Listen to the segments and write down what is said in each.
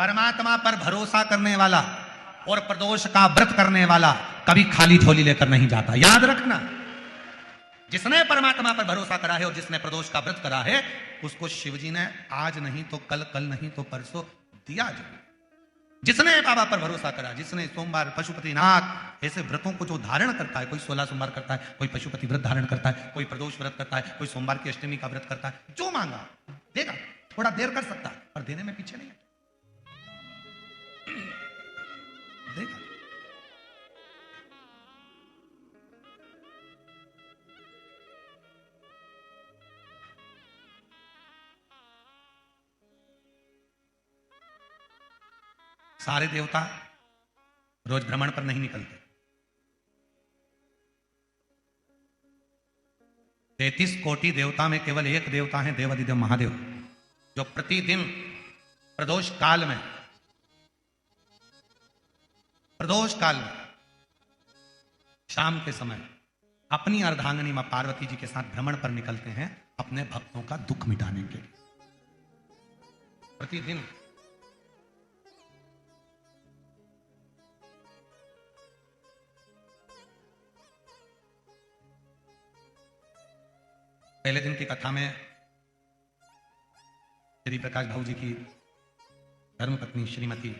परमात्मा पर भरोसा करने वाला और प्रदोष का व्रत करने वाला कभी खाली झोली लेकर नहीं जाता, याद रखना। जिसने परमात्मा पर भरोसा करा है और जिसने प्रदोष का व्रत करा है, उसको शिवजी ने आज नहीं तो कल, कल नहीं तो परसों दिया जरूर। जिसने बाबा पर भरोसा करा, जिसने सोमवार, पशुपतिनाथ ऐसे व्रतों को जो धारण करता है, कोई 16 सोमवार करता है, कोई पशुपति व्रत धारण करता है, कोई प्रदोष व्रत करता है, कोई सोमवार की अष्टमी का व्रत करता है, जो मांगा देगा। थोड़ा देर कर सकता है पर देने में पीछे नहीं है, देगा। सारे देवता रोज भ्रमण पर नहीं निकलते। 33 कोटि देवता में केवल एक देवता है, देवाधिदेव महादेव, जो प्रतिदिन प्रदोष काल में शाम के समय अपनी अर्धांगिनी मां पार्वती जी के साथ भ्रमण पर निकलते हैं, अपने भक्तों का दुख मिटाने के लिए। प्रतिदिन पहले दिन की कथा में श्री प्रकाश भाऊ जी की धर्मपत्नी श्रीमती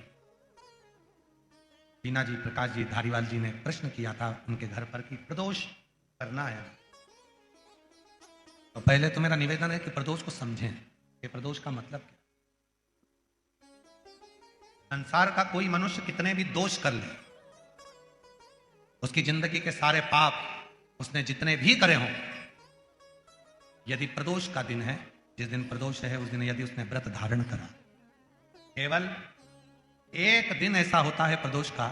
टीना जी, प्रकाश जी धारीवाल जी ने प्रश्न किया था उनके घर पर कि प्रदोष करना है। तो पहले तो मेरा निवेदन है कि प्रदोष को समझें कि प्रदोष का मतलब क्या। संसार का कोई मनुष्य कितने भी दोष कर ले, उसकी जिंदगी के सारे पाप उसने जितने भी करे हों, यदि प्रदोष का दिन है, जिस दिन प्रदोष है उस दिन यदि उसने व्रत धारण करा, केवल एक दिन ऐसा होता है प्रदोष का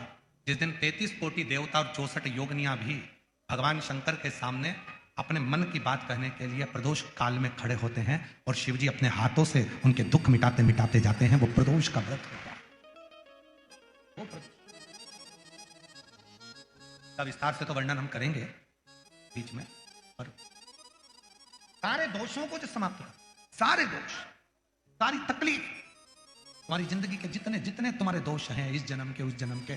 जिस दिन 33 कोटि देवता और 64 योगनियां भी भगवान शंकर के सामने अपने मन की बात कहने के लिए प्रदोष काल में खड़े होते हैं और शिव जी अपने हाथों से उनके दुख मिटाते मिटाते जाते हैं। वो प्रदोष का व्रत होता है। वो का विस्तार से तो वर्णन हम करेंगे बीच में, पर सारे दोषों को जो समाप्त कर, सारे दोष, सारी तकलीफ, तुम्हारी जिंदगी के जितने जितने तुम्हारे दोष हैं, इस जन्म के उस जन्म के,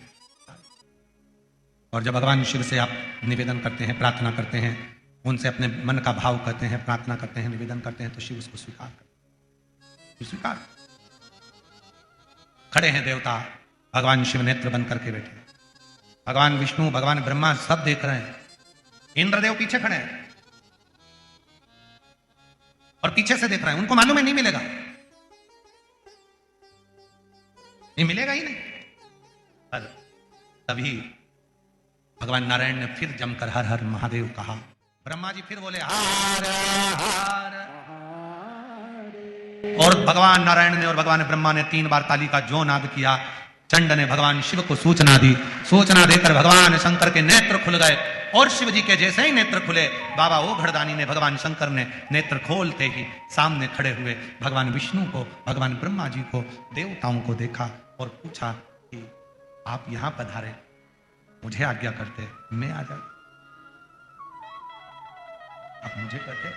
और जब भगवान शिव से आप निवेदन करते हैं, प्रार्थना करते हैं, उनसे अपने मन का भाव करते हैं, प्रार्थना करते हैं, निवेदन करते हैं, तो शिव उसको स्वीकार करते, स्वीकार। खड़े हैं देवता, भगवान शिव नेत्र बंद करके बैठे, भगवान विष्णु, भगवान ब्रह्मा सब देख रहे हैं, इंद्रदेव पीछे खड़े हैं और पीछे से देख रहे हैं। उनको मालूम है नहीं मिलेगा, नहीं मिलेगा ही नहीं। पर तभी भगवान नारायण ने फिर जमकर हर हर महादेव कहा। ब्रह्मा जी फिर बोले हार हार, और भगवान नारायण ने और भगवान ब्रह्मा ने 3 बार ताली का जो नाद किया। चंड ने भगवान शिव को सूचना दी, सूचना देकर भगवान शंकर के नेत्र खुल गए, और शिव जी के जैसे ही नेत्र खुले, बाबा ओघड़दानी ने, भगवान शंकर ने नेत्र खोलते ही सामने खड़े हुए भगवान विष्णु को, भगवान ब्रह्मा जी को, देवताओं को देखा और पूछा कि आप यहां पधारे, मुझे आज्ञा करते मैं आ जाऊं, आप मुझे कहते,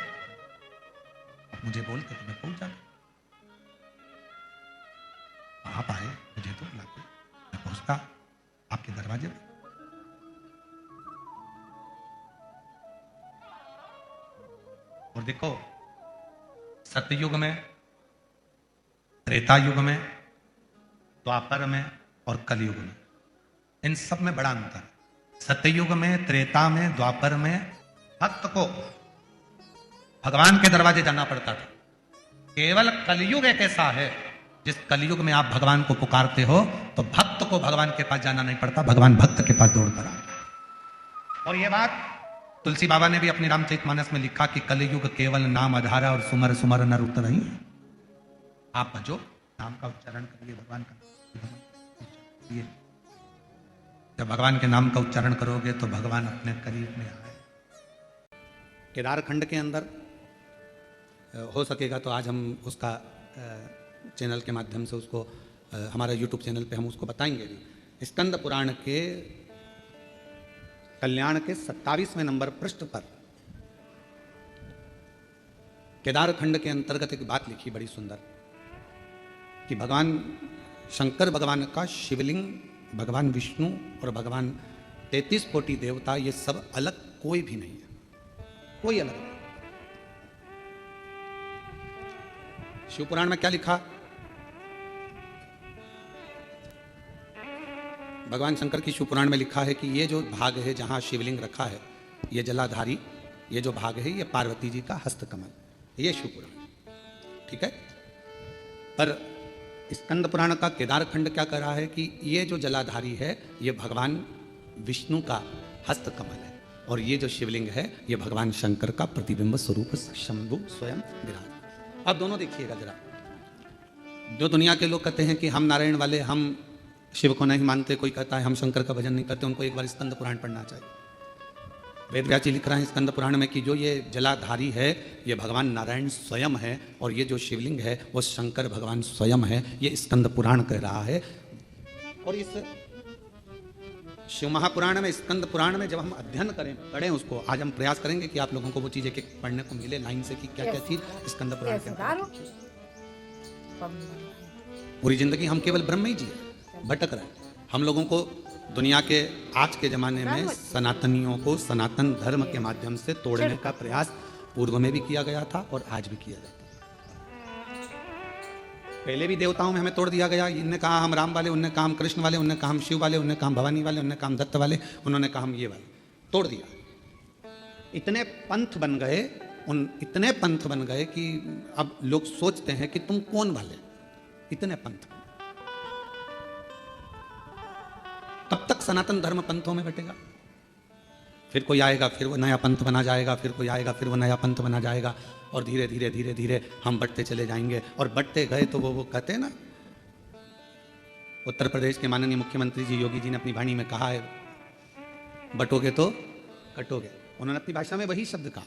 आप मुझे बोलते तो मैं पहुंच जाता। आप आए, मुझे तो बुलाते, मैं पहुंचता आपके दरवाजे पर। और देखो, सत्ययुग में, त्रेता युग में, द्वापर में और कलयुग में, इन सब में बड़ा अंतर है। सत्ययुग में, त्रेता में, द्वापर में भक्त को भगवान के दरवाजे जाना पड़ता था। केवल कलयुग एक ऐसा है जिस कलयुग में आप भगवान को पुकारते हो तो भक्त को भगवान के पास जाना नहीं पड़ता, भगवान भक्त के पास दौड़ कर आता। और यह बात तुलसी बाबा ने भी अपनी रामचरितमानस में लिखा कि कलयुग केवल नाम आधारा और सुमर सुमर नर उतर नहीं। आप भजो, नाम का उच्चारण करिए, भगवान का करिए। जब भगवान के नाम का उच्चारण करोगे तो भगवान अपने करीब में आए। केदार खंड के अंदर हो सकेगा तो आज हम उसका चैनल के माध्यम से उसको हमारा यूट्यूब चैनल पे हम उसको बताएंगे भी। स्कंद पुराण के कल्याण के 27वें नंबर पृष्ठ पर केदार खंड के अंतर्गत एक बात लिखी बड़ी सुंदर कि भगवान शंकर भगवान का शिवलिंग, भगवान विष्णु और भगवान 33 कोटि देवता, ये सब अलग कोई भी नहीं है, कोई अलग नहीं। शिवपुराण में क्या लिखा? भगवान शंकर की शिवपुराण में लिखा है कि ये जो भाग है जहां शिवलिंग रखा है, ये जलाधारी, ये जो भाग है ये पार्वती जी का हस्तकमल, ये शिवपुराण, ठीक है। पर स्कंद पुराण का केदार खंड क्या कर रहा है कि ये जो जलाधारी है ये भगवान विष्णु का हस्तकमल है, और ये जो शिवलिंग है ये भगवान शंकर का प्रतिबिंब स्वरूप शंभु स्वयं विराज। अब दोनों देखिएगा जरा। जो दुनिया के लोग कहते हैं कि हम नारायण वाले, हम शिव को नहीं मानते, कोई कहता है हम शंकर का भजन नहीं करते, उनको एक बार स्कंद पुराण पढ़ना चाहिए। वेद व्यास जी लिख रहे हैं स्कंद पुराण में कि जो ये जलाधारी है ये भगवान नारायण स्वयं है, और ये जो शिवलिंग है वो शंकर भगवान स्वयं है, ये स्कंद पुराण कह रहा है। और इस शिव महापुराण में, स्कंद पुराण में जब हम अध्ययन करें, पढ़ें उसको, आज हम प्रयास करेंगे कि आप लोगों को वो चीज़ें कि पढ़ने को मिले लाइन से कि क्या क्या चीज़ स्कंद पुराण के अंदर। पूरी जिंदगी हम केवल ब्रह्म ही जिए, भटक रहे हैं। हम लोगों को दुनिया के आज के ज़माने में सनातनियों को सनातन धर्म के माध्यम से तोड़ने का प्रयास पूर्व में भी किया गया था और आज भी किया जाता है। पहले भी देवताओं में हमें तोड़ दिया गया, इनने कहा हम राम वाले, उनने कहा हम कृष्ण वाले, उनने कहा हम शिव वाले, उनने कहा हम भवानी वाले, उनने कहा हम दत्त वाले, उन्होंने कहा हम ये वाले, तोड़ दिया। इतने पंथ बन गए, इतने पंथ बन गए कि अब लोग सोचते हैं कि तुम कौन वाले, इतने पंथ। तब तक सनातन धर्म पंथों में बटेगा, फिर कोई आएगा फिर वो नया पंथ बना जाएगा, फिर कोई आएगा फिर वो नया पंथ बना जाएगा, और धीरे धीरे धीरे धीरे हम बढ़ते चले जाएंगे। और बढ़ते गए तो वो कहते हैं ना, उत्तर प्रदेश के माननीय मुख्यमंत्री जी योगी जी ने अपनी वाणी में कहा है, बटोगे तो कटोगे। उन्होंने अपनी भाषा में वही शब्द कहा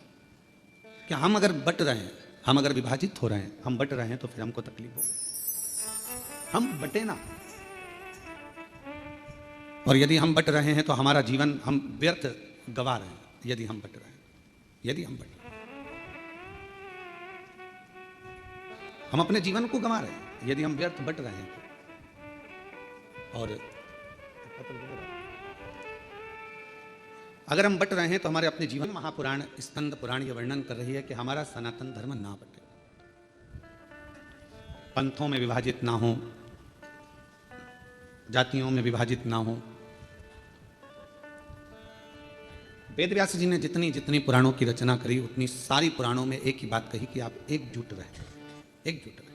कि हम अगर बट रहे हैं, हम अगर विभाजित हो रहे हैं, हम बट रहे हैं तो फिर हमको तकलीफ होगी, हम बटे ना। और यदि हम बट रहे हैं तो हमारा जीवन हम व्यर्थ गवा रहे हैं, यदि हम बट रहे हैं, यदि हम बट रहे हैं, हम अपने जीवन को गंवा रहे हैं, यदि हम व्यर्थ बट रहे हैं तो। और अगर हम बट रहे हैं तो हमारे अपने जीवन। महापुराण स्कंद पुराण ये वर्णन कर रही है कि हमारा सनातन धर्म ना बटे, पंथों में विभाजित ना हो, जातियों में विभाजित ना हो। वेद व्यास जी ने जितनी जितनी पुराणों की रचना करी, उतनी सारी पुराणों में एक ही बात कही कि आप एकजुट रहे, एकजुट रहे।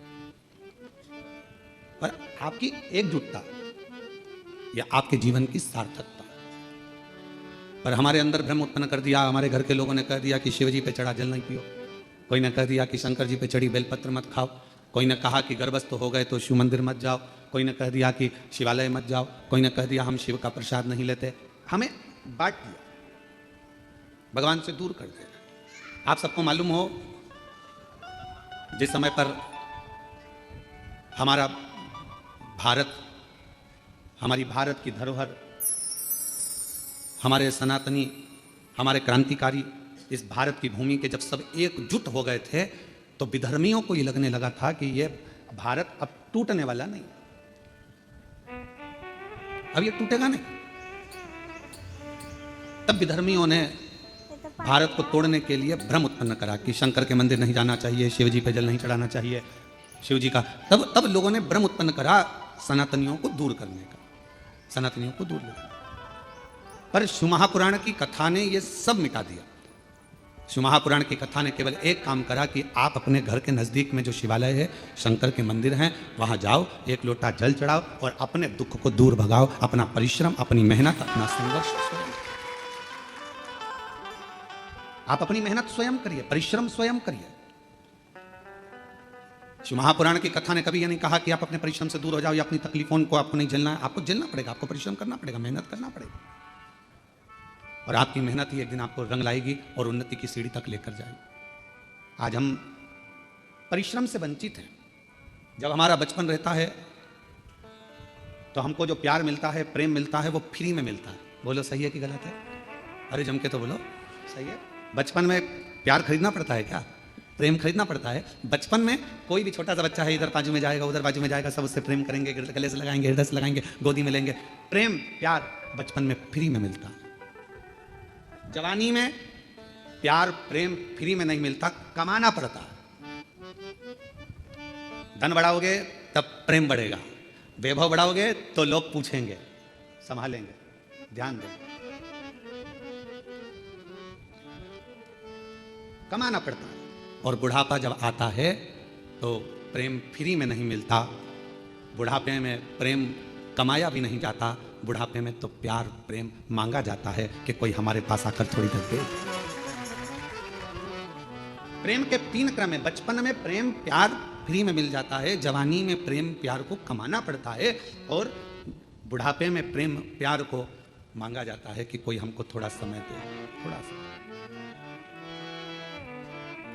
पर आपकी एकजुटता या आपके जीवन की सार्थकता। पर हमारे अंदर भ्रम उत्पन्न कर दिया, हमारे घर के लोगों ने कह दिया कि शिव जी पे चढ़ा जल नहीं पियो, कोई ने कह दिया कि शंकर जी पे चढ़ी बेलपत्र मत खाओ, कोई ने कहा कि गर्भस्थ हो गए तो शिव मंदिर मत जाओ, कोई ने कह दिया कि शिवालय मत जाओ, कोई ने कह दिया हम शिव का प्रसाद नहीं लेते। हमें बांट दिया, भगवान से दूर कर दिया। आप सबको मालूम हो, जिस समय पर हमारा भारत, हमारी भारत की धरोहर, हमारे सनातनी, हमारे क्रांतिकारी इस भारत की भूमि के जब सब एकजुट हो गए थे, तो विधर्मियों को ये लगने लगा था कि ये भारत अब टूटने वाला नहीं, अब ये टूटेगा नहीं। तब विधर्मियों ने भारत को तोड़ने के लिए भ्रम उत्पन्न करा कि शंकर के मंदिर नहीं जाना चाहिए, शिव जी पे जल नहीं चढ़ाना चाहिए, शिव जी का। तब लोगों ने भ्रम उत्पन्न करा सनातनियों को दूर करने का, सनातनियों को दूर लेने। पर शिव महापुराण की कथा ने ये सब मिटा दिया। शिव महापुराण की कथा ने केवल एक काम करा कि आप अपने घर के नजदीक में जो शिवालय है, शंकर के मंदिर हैं, वहां जाओ, एक लोटा जल चढ़ाओ और अपने दुख को दूर भगाओ। अपना परिश्रम, अपनी मेहनत, अपना संघर्ष स्वयं, आप अपनी मेहनत स्वयं करिए, परिश्रम स्वयं करिए। शिव महापुराण की कथा ने कभी यह नहीं कहा कि आप अपने परिश्रम से दूर हो जाओ या अपनी तकलीफों को आपको नहीं झेलना है। आपको झेलना पड़ेगा, आपको परिश्रम करना पड़ेगा, मेहनत करना पड़ेगा, और आपकी मेहनत ही एक दिन आपको रंग लाएगी और उन्नति की सीढ़ी तक लेकर जाएगी। आज हम परिश्रम से वंचित हैं। जब हमारा बचपन रहता है तो हमको जो प्यार मिलता है, प्रेम मिलता है, वो फ्री में मिलता है। बोलो सही है कि गलत है? अरे जम के तो बोलो सही है। बचपन में प्यार खरीदना पड़ता है क्या? प्रेम खरीदना पड़ता है। बचपन में कोई भी छोटा सा बच्चा है, इधर बाजू में जाएगा, उधर बाजू में जाएगा, सब उससे प्रेम करेंगे, गले से लगाएंगे, हृदय से लगाएंगे, गोदी में लेंगे। प्रेम प्यार बचपन में फ्री में मिलता है। जवानी में प्यार प्रेम फ्री में नहीं मिलता, कमाना पड़ता है। धन बढ़ाओगे तब प्रेम बढ़ेगा, वैभव बढ़ाओगे तो लोग पूछेंगे, संभालेंगे, ध्यान देंगे। कमाना पड़ता है। और बुढ़ापा जब आता है तो प्रेम फ्री में नहीं मिलता। बुढ़ापे में प्रेम कमाया भी नहीं जाता। बुढ़ापे में तो प्यार प्रेम मांगा जाता है कि कोई हमारे पास आकर थोड़ी देर दे। प्रेम के 3 क्रम है। बचपन में प्रेम प्यार फ्री में मिल जाता है, जवानी में प्रेम प्यार को कमाना पड़ता है, और बुढ़ापे में प्रेम प्यार को मांगा जाता है कि कोई हमको थोड़ा समय दे,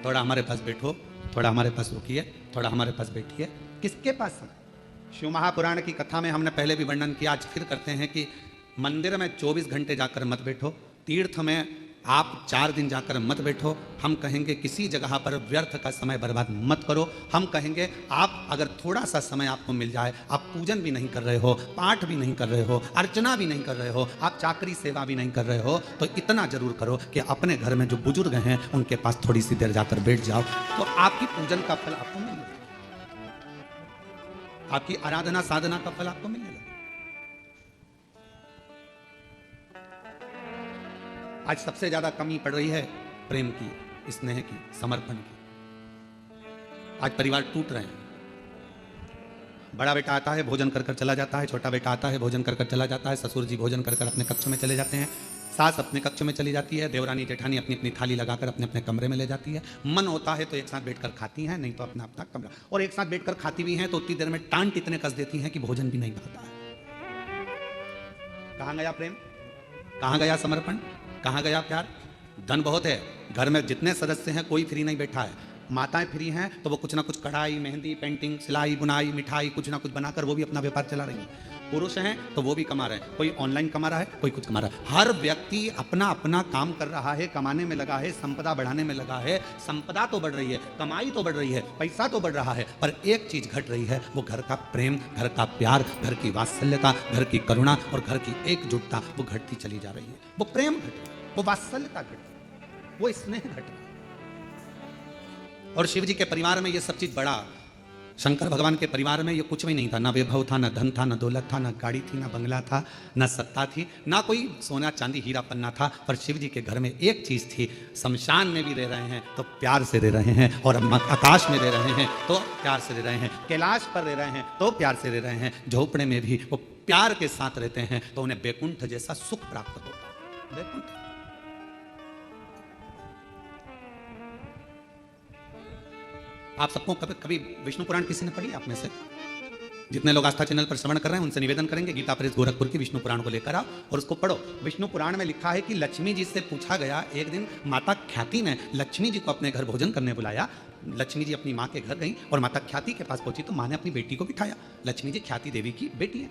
थोड़ा हमारे पास बैठो, थोड़ा हमारे पास रुकिए, थोड़ा हमारे पास बैठिए। किसके पास समय? शिव महापुराण की कथा में हमने पहले भी वर्णन किया, आज फिर करते हैं कि मंदिर में 24 घंटे जाकर मत बैठो, तीर्थ में आप 4 दिन जाकर मत बैठो। हम कहेंगे किसी जगह पर व्यर्थ का समय बर्बाद मत करो। हम कहेंगे आप अगर थोड़ा सा समय आपको मिल जाए, आप पूजन भी नहीं कर रहे हो, पाठ भी नहीं कर रहे हो, अर्चना भी नहीं कर रहे हो, आप चाकरी सेवा भी नहीं कर रहे हो, तो इतना जरूर करो कि अपने घर में जो बुजुर्ग हैं उनके पास थोड़ी सी देर जाकर बैठ जाओ, तो आपकी पूजन का फल आपको मिलेगा, आपकी आराधना साधना का फल आपको मिलेगा। आज सबसे ज्यादा कमी पड़ रही है प्रेम की, स्नेह की, समर्पण की। आज परिवार टूट रहे हैं। बड़ा बेटा आता है, भोजन कर कर चला जाता है, छोटा बेटा आता है, भोजन कर कर चला जाता है, ससुर जी भोजन कर कर अपने कक्ष में चले जाते हैं, सास अपने कक्ष में चली जाती है, देवरानी जेठानी अपनी अपनी थाली लगाकर अपने अपने कमरे में ले जाती है। मन होता है तो एक साथ बैठकर खाती हैं, नहीं तो अपना अपना कमरा, और एक साथ बैठकर खाती भी हैं तो उतनी देर में टांट इतने कस देती हैं कि भोजन भी नहीं खाता है। कहाँ गया प्रेम? कहाँ गया समर्पण? कहाँ गया प्यार? धन बहुत है, घर में जितने सदस्य हैं कोई फ्री नहीं बैठा है। माताएं फ्री हैं तो वो कुछ ना कुछ कढ़ाई, मेहंदी, पेंटिंग, सिलाई, बुनाई, मिठाई कुछ ना कुछ बनाकर वो भी अपना व्यापार चला रही हैं। पुरुष हैं तो वो भी कमा रहे हैं, कोई ऑनलाइन कमा रहा है, कोई कुछ कमा रहा है। हर व्यक्ति अपना अपना काम कर रहा है, कमाने में लगा है, संपदा बढ़ाने में लगा है। संपदा तो बढ़ रही है, कमाई तो बढ़ रही है, पैसा तो बढ़ रहा है, पर एक चीज घट रही है, वो घर का प्रेम, घर का प्यार, घर की वात्सल्यता, घर की करुणा और घर की एकजुटता वो घटती चली जा रही है। वो प्रेम घट रहा है, वो वात्सल्यता घट रही है, वो स्नेह घट रहा है। और शिव जी के परिवार में ये सब चीज बड़ा, शंकर भगवान के परिवार में ये कुछ भी नहीं था, ना वैभव था, ना धन था, ना दौलत था, ना गाड़ी थी, ना बंगला था, ना सत्ता थी, ना कोई सोना चांदी हीरा पन्ना था, पर शिव जी के घर में एक चीज थी। शमशान में भी रह रहे हैं तो प्यार से रह रहे हैं, और आकाश में रह रहे हैं तो प्यार से रह रहे हैं, कैलाश पर रह रहे हैं तो प्यार से रह रहे हैं, झोपड़े में भी वो प्यार के साथ रहते हैं तो उन्हें बैकुंठ जैसा सुख प्राप्त होता है। बैकुंठ आप सबको कभी विष्णु पुराण किसी ने पढ़ी? आप में से जितने लोग आस्था चैनल पर श्रवण कर रहे हैं उनसे निवेदन करेंगे गीता प्रेस गोरखपुर की विष्णु पुराण को लेकर आओ और उसको पढ़ो। विष्णु पुराण में लिखा है कि लक्ष्मी जी से पूछा गया, एक दिन माता ख्याति ने लक्ष्मी जी को अपने घर भोजन करने बुलाया। लक्ष्मी जी अपनी माँ के घर गई और माता ख्याति के पास पहुंची तो माँ ने अपनी बेटी को बिठाया। लक्ष्मी जी ख्याति देवी की बेटी है,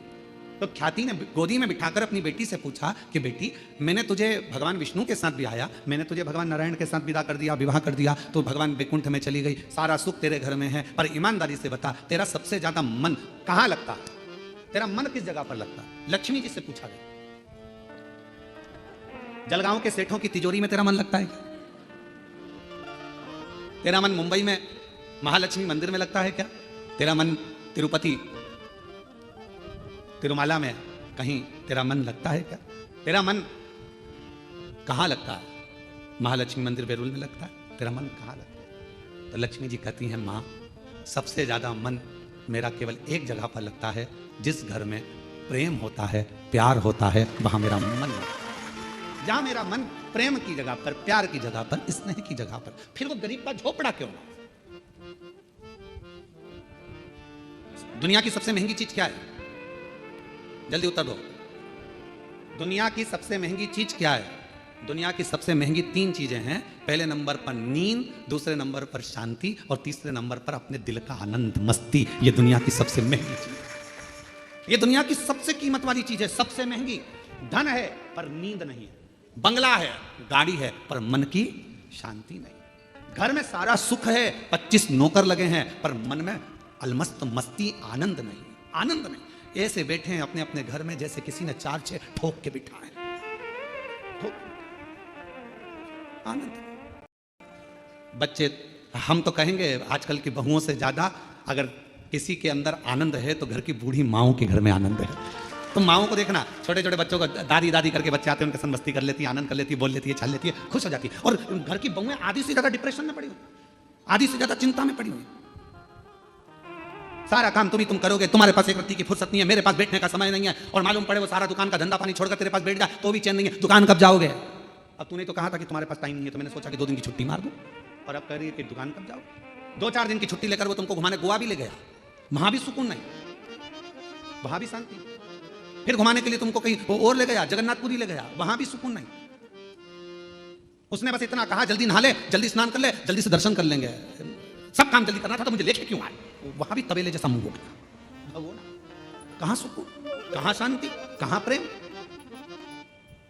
तो ख्याति ने गोदी में बिठाकर अपनी बेटी से पूछा कि बेटी, मैंने तुझे भगवान विष्णु के साथ ब्याया, मैंने तुझे भगवान नारायण के साथ विदा कर दिया, विवाह कर दिया, तो भगवान वैकुंठ में चली गई, सारा सुख तेरे घर में है, पर ईमानदारी से बता तेरा सबसे ज्यादा मन कहाँ लगता है? तेरा मन किस जगह पर लगता है? लक्ष्मी जी से पूछा गया। जलगांव के सेठों की तिजोरी में तेरा मन लगता है क्या? तेरा मन मुंबई में महालक्ष्मी मंदिर में लगता है क्या? तेरा मन तिरुपति तिरुमाला में कहीं तेरा मन लगता है क्या? तेरा मन कहाँ लगता है? महालक्ष्मी मंदिर बेरुल में लगता है, तेरा मन कहाँ लगता है? तो लक्ष्मी जी कहती हैं, माँ सबसे ज्यादा मन मेरा केवल एक जगह पर लगता है, जिस घर में प्रेम होता है, प्यार होता है, वहां मेरा मन लगता है। जहां मेरा मन प्रेम की जगह पर, प्यार की जगह पर, स्नेह की जगह पर, फिर वो गरीब का झोपड़ा क्यों ना? दुनिया की सबसे महंगी चीज क्या है? जल्दी उत्तर दो। दुनिया की सबसे महंगी चीज क्या है? दुनिया की सबसे महंगी 3 चीजें हैं। पहले नंबर पर नींद, दूसरे नंबर पर शांति और तीसरे नंबर पर अपने दिल का आनंद, मस्ती। ये दुनिया की सबसे महंगी चीज है। ये दुनिया की सबसे कीमत वाली चीज है, सबसे महंगी। धन है पर नींद नहीं है, बंगला है, गाड़ी है, पर मन की शांति नहीं। घर में सारा सुख है, 25 नौकर लगे हैं, पर मन में अलमस्त मस्ती, आनंद नहीं, आनंद नहीं। ऐसे बैठे हैं अपने अपने घर में जैसे किसी ने 4-6 ठोक के बिठाए, ठोक, आनंद। बच्चे, हम तो कहेंगे आजकल की बहुओं से ज्यादा अगर किसी के अंदर आनंद है तो घर की बूढ़ी माओं के घर में आनंद है। तो माओं को देखना, छोटे छोटे बच्चों को दादी दादी करके बच्चे आते हैं, उनके संग मस्ती कर लेती है, आनंद कर लेती है, बोल लेती है, छाल लेती है, खुश हो जाती है। और घर की बहुएं आधी से ज्यादा डिप्रेशन में पड़ी हुई, आधी से ज्यादा चिंता में पड़ी हुई। सारा काम तुम करोगे, तुम्हारे पास एक रत्ती की फुर्सत नहीं है, मेरे पास बैठने का समय नहीं है, और मालूम पड़े वो सारा दुकान का धंधा पानी छोड़कर तेरे पास बैठ जाए तो भी चैन नहीं है, दुकान कब जाओगे? अब तूने तो कहा था कि तुम्हारे पास टाइम नहीं है, तो मैंने सोचा कि 2 दिन की छुट्टी मार दूं, और अब कह रही है कि दुकान कब जाओ? 2-4 दिन की छुट्टी लेकर वो तुमको घुमाने गोवा भी ले गया, वहां भी सुकून नहीं, वहां भी शांति। फिर घुमाने के लिए तुमको कहीं और ले गया, जगन्नाथपुरी ले गया, वहां भी सुकून नहीं। उसने बस इतना कहा जल्दी नहा ले, जल्दी स्नान कर ले, जल्दी से दर्शन कर लेंगे, सब काम जल्दी करना था, तो मुझे लेके क्यों आए? वहां भी तबेले जैसा मुंह हो गया। कहां सुकून, कहां शांति, कहां प्रेम?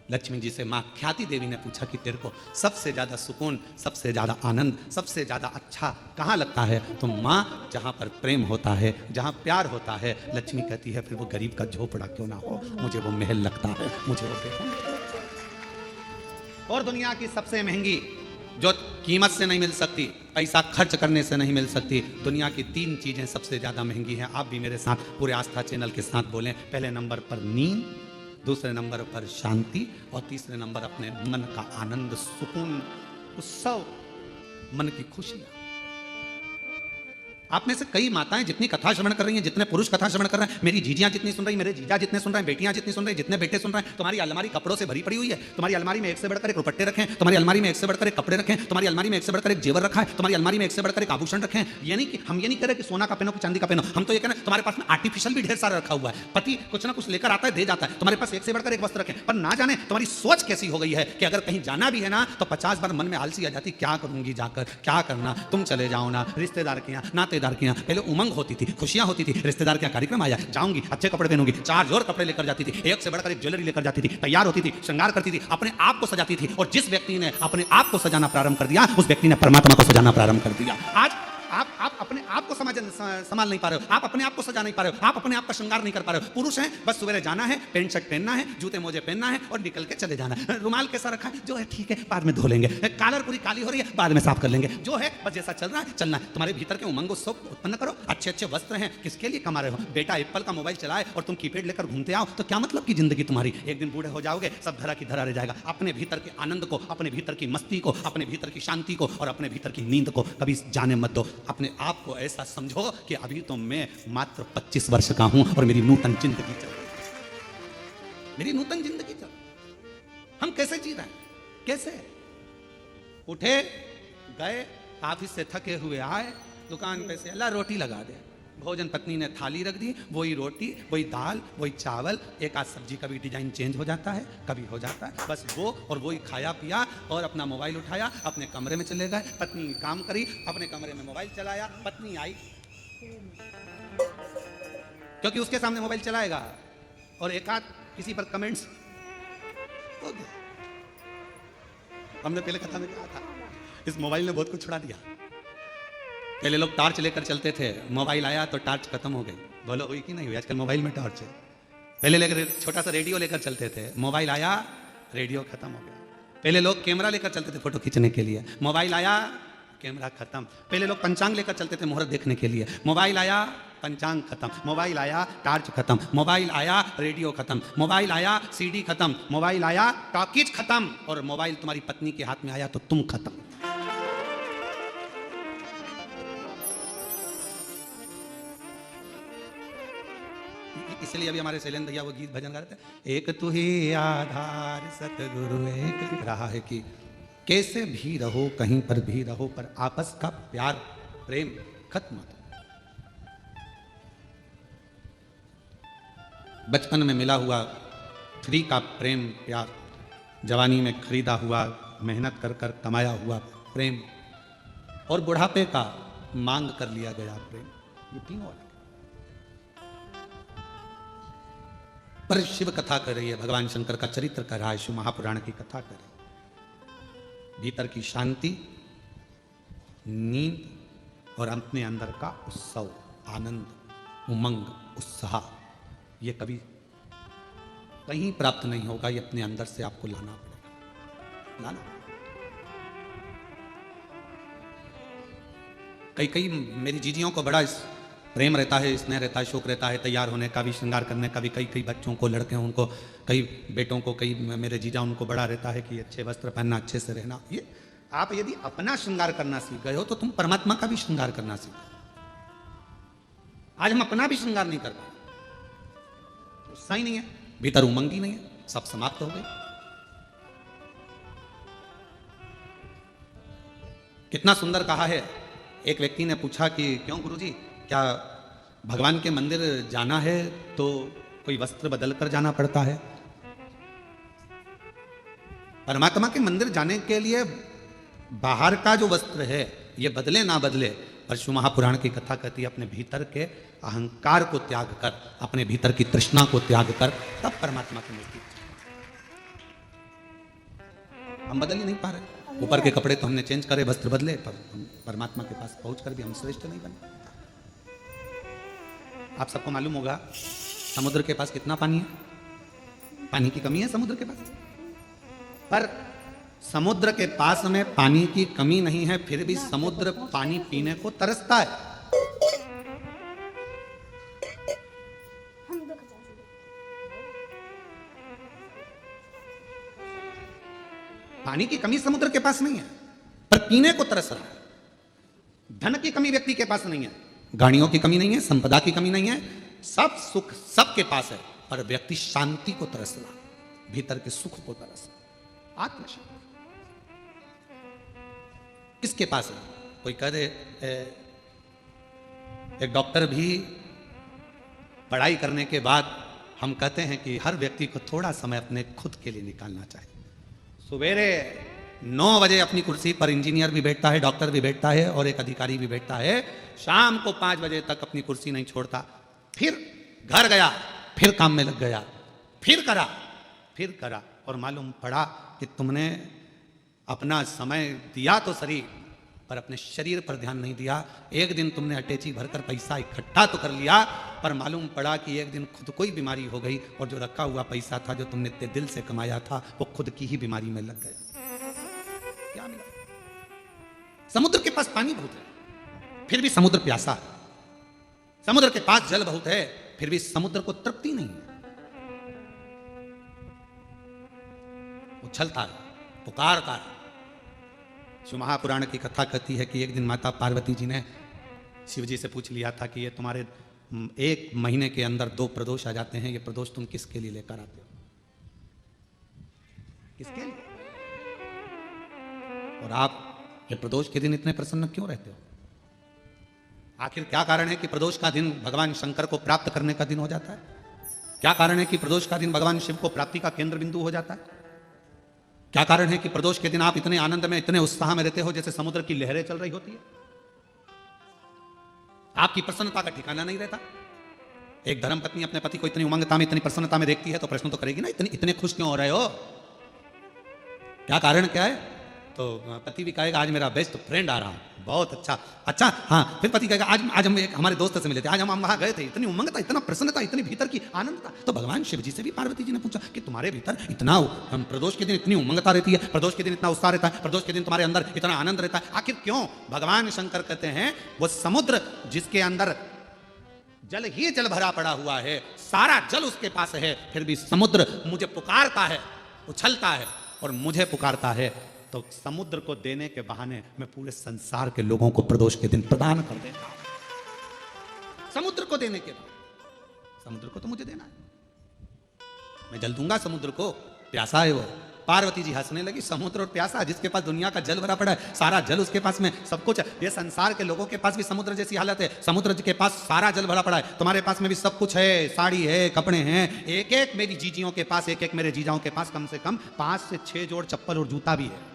लक्ष्मी जी से मां ख्याति देवी ने पूछा कि तेरे को सबसे ज्यादा सुकून, सबसे ज्यादा आनंद, सबसे ज्यादा अच्छा कहां लगता है? तो मां, जहां पर प्रेम होता है, जहां प्यार होता है। लक्ष्मी कहती है फिर वो गरीब का झोपड़ा क्यों ना हो, मुझे वो महल लगता है, मुझे वो देखो। और दुनिया की सबसे महंगी, जो कीमत से नहीं मिल सकती, पैसा खर्च करने से नहीं मिल सकती, दुनिया की 3 चीजें सबसे ज्यादा महंगी हैं। आप भी मेरे साथ पूरे आस्था चैनल के साथ बोलें। पहले नंबर पर नींद, दूसरे नंबर पर शांति, और तीसरे नंबर अपने मन का आनंद, सुकून, उत्सव, मन की खुशियां। आप में से कई माताएं जितनी कथा श्रवण कर रही हैं, जितने पुरुष कथा श्रवण कर रहे हैं, मेरी जीजियां जितनी सुन रही, मेरे जीजा जितने सुन रहे हैं, बेटियां जितनी सुन रही, जितने बेटे सुन रहे हैं, तुम्हारी अलमारी कपड़ों से भरी पड़ी हुई है। तुम्हारी अलमारी में एक से बढ़कर एक दुपट्टे रखे हैं, तुम्हारी अलमारी में एक से बढ़कर एक कपड़े रखे हैं, तुम्हारी अलमारी में एक से बढ़कर एक जेवर रखा है, तुम्हारी अलमारी में एक से बढ़कर एक आभूषण रखे हैं। यानी कि हम ये नहीं कह रहे कि सोना का पहनो कि चांदी का पहनो, हम तो ये कह रहे हैं तुम्हारे पास में आर्टिफिशियल भी ढेर सारा रखा हुआ है। पति कुछ ना कुछ लेकर आता है, दे जाता है, तुम्हारे पास एक से बढ़कर एक वस्त्र रखे, पर ना जाने तुम्हारी सोच कैसी हो गई है कि अगर कहीं जाना भी है ना तो 50 बार मन में आलसी आ जाती, क्या करूंगी जाकर, क्या करना, तुम चले जाओ ना, रिश्तेदार के यहाँ, नातेदार के यहाँ। पहले उमंग होती थी, खुशियां होती थी, रिश्तेदार क्या कार्यक्रम आया, जाऊंगी, अच्छे कपड़े पहनूंगी, 4 जोर कपड़े लेकर जाती थी, एक से बढ़कर एक ज्वेलरी लेकर जाती थी, तैयार होती थी, श्रृंगार करती थी, अपने आप को सजाती थी। और जिस व्यक्ति ने अपने आप को सजाना प्रारंभ कर दिया, उस व्यक्ति ने परमात्मा को सजाना प्रारंभ कर दिया। आज आप अपने आप को संभाल नहीं पा रहे हो, आप अपने आप को सजा नहीं पा रहे हो, आप अपने आप का श्रृंगार नहीं कर पा रहे हो। पुरुष हैं, बस सवेरे जाना है, पैंट शर्ट पहनना है, जूते मोजे पहनना है और निकल के चले जाना है। रुमाल कैसा रखा है, जो है ठीक है, बाद में धो लेंगे। कॉलर पूरी काली हो रही है, बाद में साफ कर लेंगे, जो है बस जैसा चल रहा है चलना है। तुम्हारे भीतर के उमंग उत्सव उत्पन्न करो, अच्छे अच्छे वस्त्र हैं, किसके लिए कमा रहे हो? बेटा एप्पल का मोबाइल चलाए और तुम कीपैड लेकर घूमते आओ तो क्या मतलब की जिंदगी तुम्हारी? एक दिन बूढ़े हो जाओगे, सब धरा की धरा रह जाएगा। अपने भीतर के आनंद को, अपने भीतर की मस्ती को, अपने भीतर की शांति को और अपने भीतर की नींद को कभी जाने मत दो। अपने आप को ऐसा समझो कि अभी तो मैं मात्र 25 वर्ष का हूं और मेरी नूतन जिंदगी चल रही है, मेरी नूतन जिंदगी चल रही है। हम कैसे जी रहे हैं? कैसे उठे, गए, ऑफिस से थके हुए आए, दुकान पे से अल्लाह रोटी लगा दे, भोजन पत्नी ने थाली रख दी, वही रोटी, वही दाल, वही चावल, एक आध सब्जी का भी डिजाइन चेंज हो जाता है, कभी हो जाता है, बस वो और वही खाया पिया और अपना मोबाइल उठाया, अपने कमरे में चले गए। पत्नी काम करी, अपने कमरे में मोबाइल चलाया, पत्नी आई क्योंकि उसके सामने मोबाइल चलाएगा और एक आध किसी पर कमेंट्स हो गया। हमने पहले कथा में कहा था, इस मोबाइल ने बहुत कुछ छुड़ा दिया। पहले लोग टार्च लेकर चलते थे, मोबाइल आया तो टार्च खत्म हो गई। बोलो हुई कि नहीं हुई? आजकल मोबाइल में टॉर्च है। पहले लेकर छोटा सा रेडियो लेकर चलते थे, मोबाइल आया, रेडियो खत्म हो गया। पहले लोग कैमरा लेकर चलते थे फोटो खींचने के लिए, मोबाइल आया, कैमरा खत्म। पहले लोग पंचांग लेकर चलते थे मुहूर्त देखने के लिए, मोबाइल आया, पंचांग खत्म। मोबाइल आया, टार्च खत्म। मोबाइल आया, रेडियो खत्म। मोबाइल आया, सीडी खत्म। मोबाइल आया, टॉकीज खत्म। और मोबाइल तुम्हारी पत्नी के हाथ में आया तो तुम खत्म। इसलिए अभी हमारे शैलेंद्र भैया वो गीत भजन गा रहे थे, एक तू ही आधार सतगुरु एक। रहा है कि कैसे भी रहो, कहीं पर भी रहो, पर आपस का प्यार प्रेम खत्म मत। बचपन में मिला हुआ फ्री का प्रेम प्यार, जवानी में खरीदा हुआ मेहनत कर कर कमाया हुआ प्रेम, और बुढ़ापे का मांग कर लिया गया प्रेम, ये तीनों अलग। पर शिव कथा कर रही है, भगवान शंकर का चरित्र कर रहा है, शिव महापुराण की कथा कर रही है। भीतर की शांति, नींद और अपने अंदर का उत्सव, आनंद, उमंग, उत्साह, ये कभी कहीं प्राप्त नहीं होगा। ये अपने अंदर से आपको लाना पड़ेगा, लाना। कई मेरी जीजियों को बड़ा प्रेम रहता है, स्नेह रहता है, शौक रहता है तैयार होने का भी, श्रृंगार करने का भी। कई बच्चों को, लड़के हैं उनको, कई बेटों को, कई मेरे जीजा उनको बड़ा रहता है कि अच्छे वस्त्र पहनना, अच्छे से रहना। ये आप यदि अपना श्रृंगार करना सीख गए हो तो तुम परमात्मा का भी श्रृंगार करना सीखो। आज हम अपना भी श्रृंगार नहीं कर पाए, उत्साह ही नहीं है, भीतर उमंग ही नहीं है, सब समाप्त हो गए। कितना सुंदर कहा है। एक व्यक्ति ने पूछा कि क्यों गुरुजी, क्या भगवान के मंदिर जाना है तो कोई वस्त्र बदल कर जाना पड़ता है? परमात्मा के मंदिर जाने के लिए बाहर का जो वस्त्र है ये बदले ना बदले, पर शिव महापुराण की कथा कहती है अपने भीतर के अहंकार को त्याग कर, अपने भीतर की तृष्णा को त्याग कर, तब परमात्मा की मूर्ति। हम बदल ही नहीं पा रहे। ऊपर के कपड़े तो हमने चेंज करे, वस्त्र बदले, पर हम परमात्मा के पास पहुंचकर भी हम श्रेष्ठ नहीं बने। आप सबको मालूम होगा समुद्र के पास कितना पानी है? पानी की कमी है समुद्र के पास, पर समुद्र के पास में पानी की कमी नहीं है, फिर भी समुद्र पानी पीने को तरसता है। पानी की कमी समुद्र के पास नहीं है, पर पीने को तरस रहा है। धन की कमी व्यक्ति के पास नहीं है, गाड़ियों की कमी नहीं है, संपदा की कमी नहीं है, सब सुख सबके पास है, पर व्यक्ति शांति को तरस रहा, भीतर के सुख को तरस रहा, आत्मशांति किसके पास है? कोई कह दे एक डॉक्टर भी पढ़ाई करने के बाद हम कहते हैं कि हर व्यक्ति को थोड़ा समय अपने खुद के लिए निकालना चाहिए। सवेरे 9 बजे अपनी कुर्सी पर इंजीनियर भी बैठता है, डॉक्टर भी बैठता है और एक अधिकारी भी बैठता है, शाम को 5 बजे तक अपनी कुर्सी नहीं छोड़ता, फिर घर गया, फिर काम में लग गया, फिर करा और मालूम पड़ा कि तुमने अपना समय दिया तो सही, पर अपने शरीर पर ध्यान नहीं दिया। एक दिन तुमने अटैची भरकर पैसा इकट्ठा तो कर लिया, पर मालूम पड़ा कि एक दिन खुद को ही बीमारी हो गई और जो रखा हुआ पैसा था, जो तुमने इतने दिल से कमाया था, वो खुद की ही बीमारी में लग गया। क्या मिला? समुद्र के पास पानी बहुत है, फिर भी समुद्र प्यासा है। समुद्र के पास जल बहुत है, फिर भी समुद्र को तृप्ति नहीं है। उछलता है, पुकारता है। शिव महापुराण की कथा कहती है कि एक दिन माता पार्वती जी ने शिव जी से पूछ लिया था कि ये तुम्हारे 1 महीने के अंदर 2 प्रदोष आ जाते हैं, ये प्रदोष तुम किसके लिए लेकर आते हो? किसके लिए? और आप ये प्रदोष के दिन इतने प्रसन्न क्यों रहते हो? आखिर क्या कारण है कि प्रदोष का दिन भगवान शंकर को प्राप्त करने का दिन हो जाता है? क्या कारण है कि प्रदोष का दिन भगवान शिव को प्राप्ति का केंद्र बिंदु हो जाता है? क्या कारण है कि प्रदोष के दिन आप इतने आनंद में, इतने उत्साह में रहते हो जैसे समुद्र की लहरें चल रही होती है? आपकी प्रसन्नता का ठिकाना नहीं रहता। एक धर्मपत्नी अपने पति को इतनी उमंगता में, इतनी प्रसन्नता में देखती है तो प्रश्न तो करेगी ना, इतने खुश क्यों हो रहे हो? क्या कारण क्या है? तो पति भी कहेगा आज मेरा बेस्ट फ्रेंड आ रहा है, बहुत अच्छा। हाँ, फिर पति कहेगा आज हम एक हमारे दोस्त से मिले थे, आज हम वहां गए थे, इतनी उमंग था, इतना प्रसन्नता, इतनी भीतर की आनंद था। तो भगवान शिव जी से भी पार्वती जी ने पूछा कि तुम्हारे भीतर इतना हम प्रदोष के दिन इतनी उमंगता रहती है, प्रदोष के दिन इतना उत्साह रहता है, प्रदोष के दिन तुम्हारे अंदर इतना आनंद रहता है, आखिर क्यों? भगवान शंकर कहते हैं वो समुद्र जिसके अंदर जल ही जल भरा पड़ा हुआ है, सारा जल उसके पास है, फिर भी समुद्र मुझे पुकारता है, उछलता है और मुझे पुकारता है, तो समुद्र को देने के बहाने मैं पूरे संसार के लोगों को प्रदोष के दिन प्रदान कर देता हूं। समुद्र को देने के बाद, समुद्र को तो मुझे देना है, मैं जल दूंगा समुद्र को, प्यासा है वो। पार्वती जी हंसने लगी, समुद्र और प्यासा, जिसके पास दुनिया का जल भरा पड़ा है, सारा जल उसके पास में, सब कुछ है। ये संसार के लोगों के पास भी समुद्र जैसी हालत है, समुद्र के पास सारा जल भरा पड़ा है, तुम्हारे पास में भी सब कुछ है, साड़ी है, कपड़े हैं, एक एक मेरी जीजियों के पास, एक एक मेरे जीजाओं के पास कम से कम 5 से 6 जोड़ चप्पल और जूता भी है।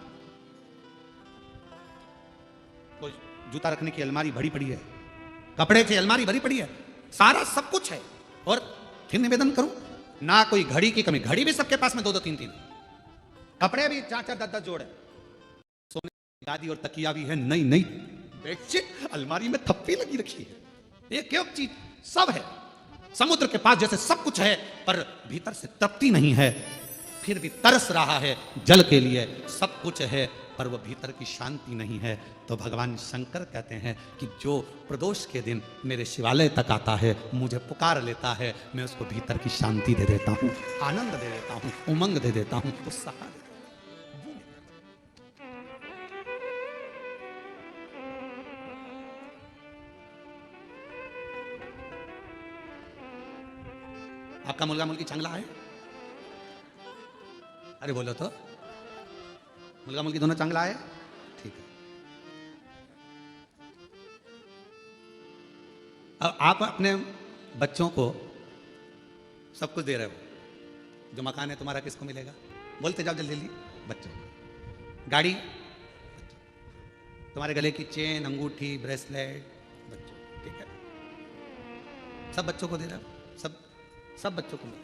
जूता रखने की अलमारी भरी पड़ी है, कपड़े की अलमारी भरी पड़ी है, सारा सब कुछ है। और फिर निवेदन करूं, ना कोई घड़ी की कमी, घड़ी भी सबके पास में 2-2 3-3, कपड़े भी 4-4 10-10 जोड़ है, सोने की गादी और तकिया भी है, नई नई बेडशीट, अलमारी में थप्पी लगी रखी है, एक एक चीज सब है। समुद्र के पास जैसे सब कुछ है, पर भीतर से तृप्ति नहीं है, फिर भी तरस रहा है जल के लिए। सब कुछ है पर वो भीतर की शांति नहीं है। तो भगवान शंकर कहते हैं कि जो प्रदोष के दिन मेरे शिवालय तक आता है, मुझे पुकार लेता है, मैं उसको भीतर की शांति दे देता हूँ, आनंद दे देता हूँ, उमंग दे देता हूँ, उत्साह दे देता हूँ। आपका मुलगा मुलगी चांगला है? अरे बोलो तो, मुलगा मुलगी दोनों चांगला है? ठीक है। अब आप अपने बच्चों को सब कुछ दे रहे हो। जो मकान है तुम्हारा किसको मिलेगा? बोलते जाओ जल्दी जल्दी। बच्चों को। गाड़ी बच्चों। तुम्हारे गले की चेन, अंगूठी, ब्रेसलेट बच्चों, ठीक है? सब बच्चों को दे रहे हो, सब बच्चों को मिलेगा।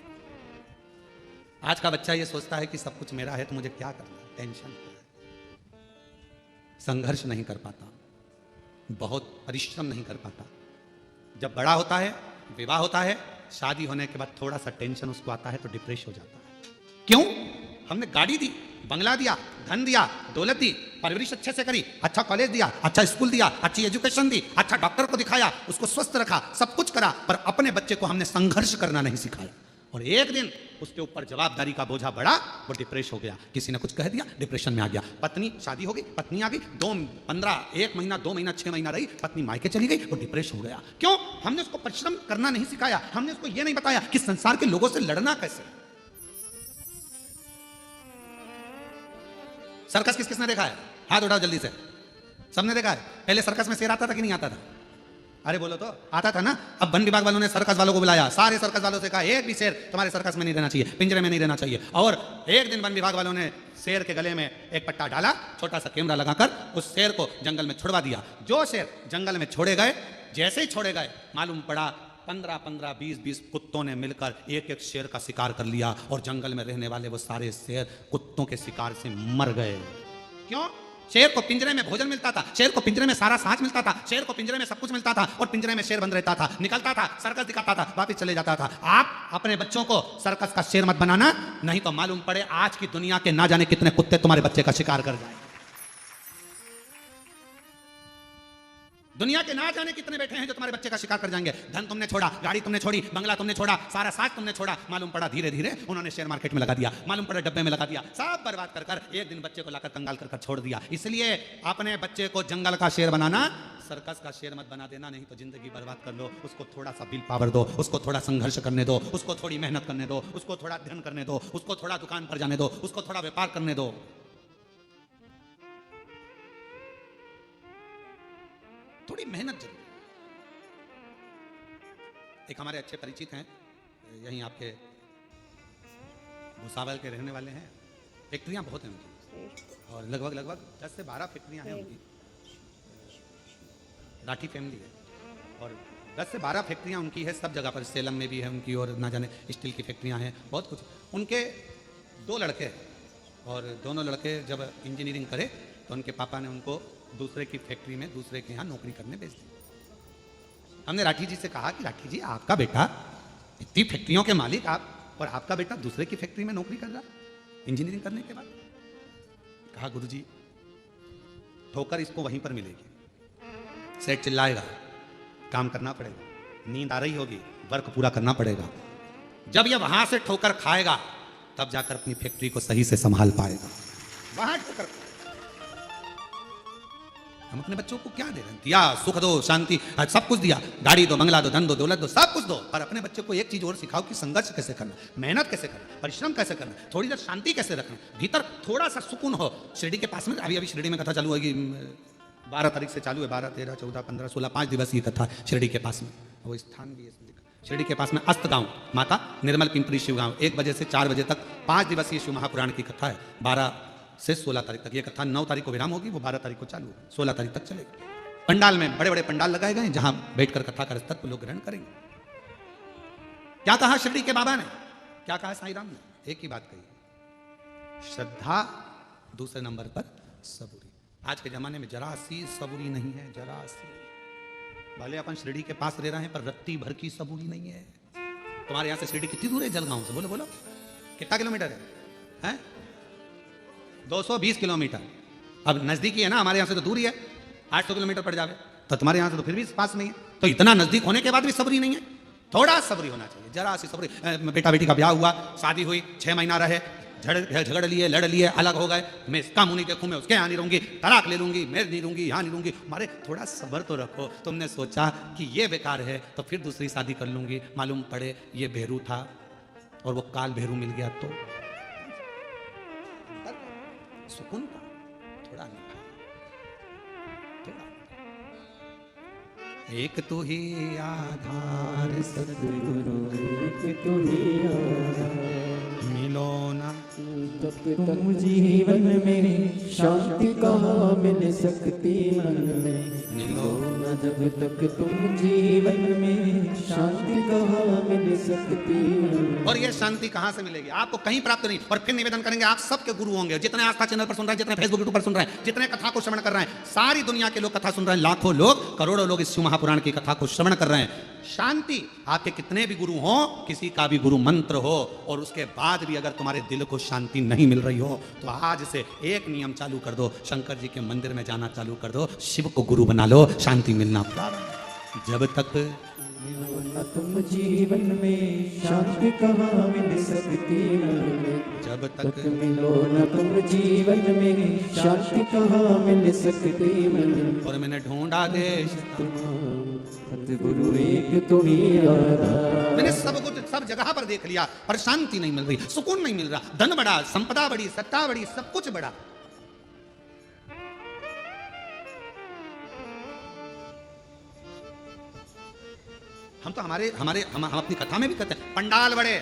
आज का बच्चा ये सोचता है कि सब कुछ मेरा है तो मुझे क्या करना है, टेंशन क्या है। संघर्ष नहीं कर पाता, बहुत परिश्रम नहीं कर पाता। जब बड़ा होता है, विवाह होता है, शादी होने के बाद थोड़ा सा टेंशन उसको आता है तो डिप्रेस हो जाता है। क्यों? हमने गाड़ी दी, बंगला दिया, धन दिया, दौलत दी, परवरिश अच्छे से करी, अच्छा कॉलेज दिया, अच्छा स्कूल दिया, अच्छी एजुकेशन दी, अच्छा डॉक्टर को दिखाया, उसको स्वस्थ रखा, सब कुछ करा, पर अपने बच्चे को हमने संघर्ष करना नहीं सिखाया। और एक दिन उसके ऊपर जवाबदारी का बोझा बढ़ा, वो डिप्रेस हो गया। किसी ने कुछ कह दिया, डिप्रेशन में आ गया। पत्नी, शादी हो गई, पत्नी आ गई, 1 महीना, 2 महीना, 6 महीना रही, पत्नी मायके चली गई, वो डिप्रेस हो गया। क्यों? हमने उसको परिश्रम करना नहीं सिखाया, हमने उसको ये नहीं बताया कि संसार के लोगों से लड़ना कैसे। सर्कस किस किसने देखा है? हाथ उठाओ जल्दी से। सबने देखा है। पहले सर्कस में शेर आता था कि नहीं आता था? अरे बोलो तो, आता था ना। अब वन विभाग वालों ने सर्कस वालों को बुलाया, सारे सर्कस वालों से कहा एक भी शेर तुम्हारे सर्कस में नहीं रहना चाहिए, पिंजरे में नहीं रहना चाहिए। और एक दिन वन विभाग वालों ने शेर के गले में एक पट्टा डाला, छोटा सा कैमरा लगाकर उस शेर को जंगल में छुड़वा दिया। जो शेर जंगल में छोड़े गए, जैसे ही छोड़े गए, मालूम पड़ा 15-15, 20-20 कुत्तों ने मिलकर एक एक शेर का शिकार कर लिया, और जंगल में रहने वाले वो सारे शेर कुत्तों के शिकार से मर गए। क्यों? शेर को पिंजरे में भोजन मिलता था, शेर को पिंजरे में सारा सांस मिलता था, शेर को पिंजरे में सब कुछ मिलता था, और पिंजरे में शेर बंद रहता था, निकलता था, सर्कस दिखाता था, वापस चले जाता था। आप अपने बच्चों को सर्कस का शेर मत बनाना, नहीं तो मालूम पड़े आज की दुनिया के ना जाने कितने कुत्ते तुम्हारे बच्चे का शिकार कर जाए। दुनिया के ना जाने कितने बैठे हैं जो तुम्हारे बच्चे का शिकार कर जाएंगे। धन तुमने छोड़ा, गाड़ी तुमने छोड़ी, बंगला तुमने छोड़ा, सारा साथ तुमने छोड़ा, मालूम पड़ा धीरे धीरे उन्होंने शेयर मार्केट में लगा दिया, मालूम पड़ा डब्बे में लगा दिया, सब बर्बाद कर कर एक दिन बच्चे को लाकर कंगाल कर छोड़ दिया। इसलिए अपने बच्चे को जंगल का शेर बनाना, सर्कस का शेर मत बना देना, नहीं तो जिंदगी बर्बाद कर लो। उसको थोड़ा सा विल पावर दो, उसको थोड़ा संघर्ष करने दो, उसको थोड़ी मेहनत करने दो, उसको थोड़ा अध्ययन करने दो, उसको थोड़ा दुकान पर जाने दो, उसको थोड़ा व्यापार करने दो। थोड़ी मेहनत जरूर। एक हमारे अच्छे परिचित हैं, यहीं आपके भुसावल के रहने वाले हैं। फैक्ट्रियां बहुत हैं उनकी, और लगभग 10 से 12 फैक्ट्रियां हैं उनकी। राठी फैमिली है, और 10 से 12 फैक्ट्रियां उनकी है, सब जगह पर। सेलम में भी है उनकी, और ना जाने स्टील की फैक्ट्रियां हैं, बहुत कुछ। उनके 2 लड़के हैं, और दोनों लड़के जब इंजीनियरिंग करे तो उनके पापा ने उनको दूसरे की फैक्ट्री में, दूसरे के यहाँ नौकरी करने भेज दी। हमने राठी जी से कहा कि राठी जी, आपका बेटा इतनी फैक्ट्रियों के मालिक आप, और आपका बेटा दूसरे की फैक्ट्री में नौकरी कर रहा इंजीनियरिंग करने के बाद। कहा गुरुजी, ठोकर इसको वहीं पर मिलेगी। सेठ चिल्लाएगा, काम करना पड़ेगा, नींद आ रही होगी, वर्क पूरा करना पड़ेगा। जब यह वहां से ठोकर खाएगा तब जाकर अपनी फैक्ट्री को सही से संभाल पाएगा। वहां ठोकर हम अपने बच्चों को क्या दे रहे हैं? दिया, सुख दो, शांति, सब कुछ दिया, गाड़ी दो, बंगला दो, धन दो, दौलत दो, सब कुछ दो, पर अपने बच्चे को एक चीज और सिखाओ कि संघर्ष कैसे करना, मेहनत कैसे करना, परिश्रम कैसे करना, थोड़ी देर शांति कैसे रखना, भीतर थोड़ा सा सुकून हो। शिरडी के पास में अभी शिरडी में कथा चालू होगी, 12 तारीख से चालू है, 12, 13, 14, 15, 16, 5 दिवस की कथा शिरडी के पास में। वो स्थान भी है शिरडी के पास में, अस्त गांव, माता निर्मल पिंपरी शिव गांव। 1 बजे से 4 बजे तक 5 दिवसीय शिव महापुराण की कथा है। 12 से 16 तारीख तक ये कथा, 9 तारीख को विराम होगी, वो 12 तारीख को चालू होगी, 16 तारीख तक चलेगी। पंडाल में बड़े बड़े पंडाल लगाए गए, जहां बैठकर कथा का रस्तत्व लोग ग्रहण करेंगे। क्या कहा शिरडी के बाबा ने, क्या कहा साईं राम ने? एक ही बात कही, श्रद्धा दूसरे नंबर पर सबूरी। आज के ज़माने में जरा सी सबूरी नहीं है, जरा सी। भले अपन शिरडी के पास रह रहे हैं पर रत्ती भर की सबूरी नहीं है। तुम्हारे यहाँ से शिरडी कितनी दूर है जलगांव से? बोलो बोलो, कितना किलोमीटर है? 220 किलोमीटर। अब नज़दीकी है ना, हमारे यहाँ से तो दूरी है, 800 किलोमीटर पड़ जावे। तो तुम्हारे यहाँ से तो फिर भी पास नहीं है। तो इतना नज़दीक होने के बाद भी सबरी नहीं है? थोड़ा सबरी होना चाहिए, जरा सी सबरी। बेटा बेटी का ब्याह हुआ, शादी हुई, 6 महीना रहे, झगड़ लिए, लड़ लिए, अलग हो गए। मैं इसका मुनि के खूह में उसके यहाँ नहीं रहूंगी, तलाक ले लूंगी, मैं नहीं रहूंगी, यहाँ नहीं रहूंगी। मारे थोड़ा सब्र तो रखो। तुमने सोचा कि ये बेकार है तो फिर दूसरी शादी कर लूंगी, मालूम पड़े ये भेरू था और वो काल भेरू मिल गया तो सुकून का थोड़ा नहीं। एक तो ही आधार सतगुरु, एक तो ही आधार, मिलो ना तब तक जीवन में शांति कहाँ मिल सकती मन में। मिलो न जब तक तुम जीवन में शांति कहाँ मिल सकती मन में। और ये शांति कहाँ से मिलेगी? आपको कहीं प्राप्त नहीं। और फिर निवेदन करेंगे, आप सबके गुरु होंगे, जितने आस्था चैनल पर सुन रहे हैं, जितने फेसबुक यूट्यूब पर सुन रहे हैं, जितने कथा को श्रवण कर रहे हैं, सारी दुनिया के लोग कथा सुन रहे हैं, लाखों लोग, करोड़ों लोग इस शिव महापुराण की कथा को श्रवण कर रहे हैं। शांति, आपके कितने भी गुरु हो, किसी का भी गुरु मंत्र हो, और उसके बाद भी अगर तुम्हारे दिल को शांति नहीं मिल रही हो तो आज से एक नियम चालू कर दो, शंकर जी के मंदिर में जाना चालू कर दो, शिव को गुरु बना लो, शांति मिलना प्रारंभ। जब तक मिलो न तुम जीवन में शांति कहाँ मिल सकती मन में। जब तक मिलो न तुम जीवन में शांति कहाँ मिल सकती मन में। और मैंने ढूंढा देश, सतगुरु एक तो ही आधार। मैंने सब कुछ सब जगह पर देख लिया पर शांति नहीं मिल रही, सुकून नहीं मिल रहा। धन बढ़ा, संपदा बढ़ी, सत्ता बढ़ी, सब कुछ बढ़ा। हम तो हम अपनी कथा में भी कहते हैं, पंडाल बड़े,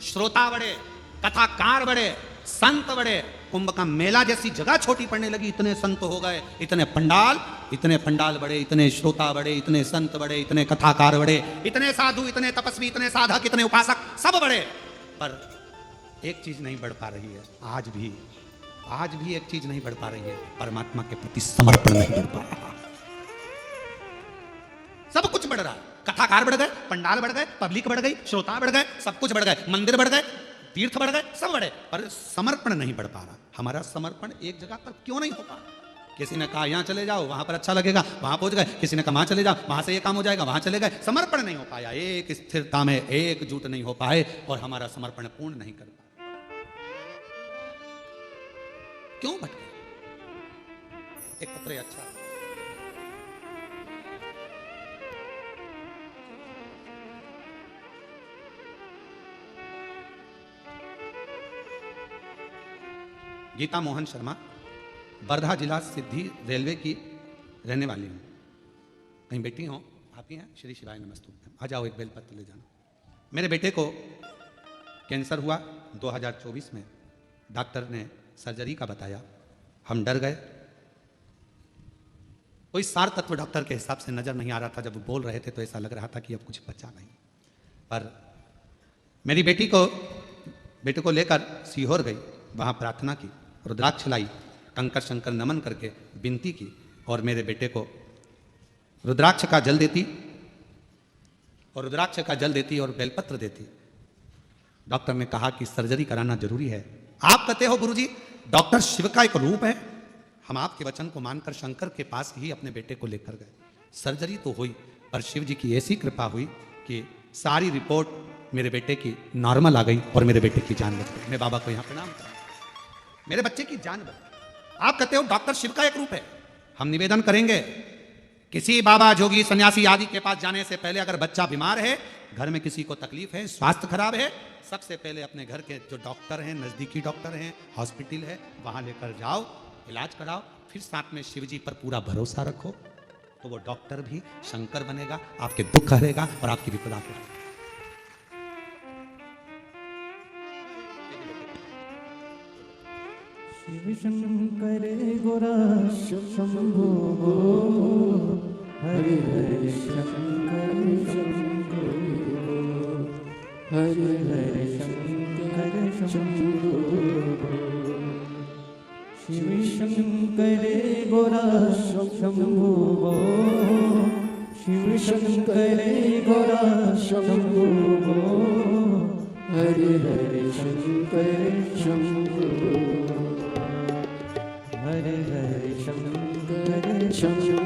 श्रोता बड़े, कथाकार बड़े, संत बड़े। कुंभ का मेला जैसी जगह छोटी पड़ने लगी, इतने संत हो गए, इतने पंडाल बड़े, इतने श्रोता बड़े, इतने संत बड़े, इतने कथाकार बड़े, इतने साधु, इतने तपस्वी, इतने साधक, इतने उपासक, सब बड़े। पर एक चीज नहीं बढ़ पा रही है, आज भी एक चीज नहीं बढ़ पा रही है, परमात्मा के प्रति समर्पण नहीं बढ़ पा रहा। सब कुछ बढ़ रहा, कथाकार बढ़ गए, पंडाल बढ़ गए, पब्लिक बढ़ गई, श्रोता बढ़ गए, सब कुछ बढ़ गए, मंदिर बढ़ गए, तीर्थ बढ़ गए, सब बढ़े, पर समर्पण नहीं बढ़ पा रहा। हमारा समर्पण एक जगह पर क्यों नहीं हो पा रहा? किसी ने कहा यहाँ चले जाओ, वहां पर अच्छा लगेगा, वहां पहुंच गए। किसी ने कहा वहां चले जाओ, वहां से ये काम हो जाएगा, वहां चले गए। समर्पण नहीं हो पाया, एक स्थिरता में एकजुट नहीं हो पाए और हमारा समर्पण पूर्ण नहीं कर पाए। क्यों भटके? एक पत्र अच्छा, गीता मोहन शर्मा, वर्धा जिला सिद्धि रेलवे की रहने वाली हूँ। कहीं बेटी हो आपकी हैं? श्री शिवाय नमस्तुभ्यम। आ जाओ, एक बेलपत्र ले जाना। मेरे बेटे को कैंसर हुआ 2024 में, डॉक्टर ने सर्जरी का बताया, हम डर गए। कोई सार तत्व डॉक्टर के हिसाब से नजर नहीं आ रहा था। जब वो बोल रहे थे तो ऐसा लग रहा था कि अब कुछ बचा नहीं। पर मेरी बेटे को लेकर सीहोर गई, वहां प्रार्थना की, रुद्राक्ष लाई, कंकर शंकर नमन करके विनती की और मेरे बेटे को रुद्राक्ष का जल देती और बेलपत्र देती। डॉक्टर ने कहा कि सर्जरी कराना जरूरी है। आप कहते हो गुरुजी डॉक्टर शिव का एक रूप है। हम आपके वचन को मानकर शंकर के पास ही अपने बेटे को लेकर गए। सर्जरी तो हुई पर शिव जी की ऐसी कृपा हुई कि सारी रिपोर्ट मेरे बेटे की नॉर्मल आ गई और मेरे बेटे की जान बच गई। मैं बाबा को यहाँ प्रणाम करता हूं, मेरे बच्चे की जान बच गई। आप कहते हो डॉक्टर शिव का एक रूप है। हम निवेदन करेंगे, किसी बाबा जोगी सन्यासी आदि के पास जाने से पहले अगर बच्चा बीमार है, घर में किसी को तकलीफ है, स्वास्थ्य खराब है, सबसे पहले अपने घर के जो डॉक्टर हैं, नजदीकी डॉक्टर हैं, हॉस्पिटल है, वहां लेकर जाओ, इलाज कराओ। फिर साथ में शिव जी पर पूरा भरोसा रखो तो वो डॉक्टर भी शंकर बनेगा, आपके दुख हरेगा और आपकी विपदा को। शिव शंकर गोरा शंभो, हरे हरे शंकर शंभो, हरे हरे शंकर शंभो। शिव शंकर गोरा शंभो शिव शंकर गोरा शंभो हरे हरे शंकर शंभो हरे हरे शंकर शंभो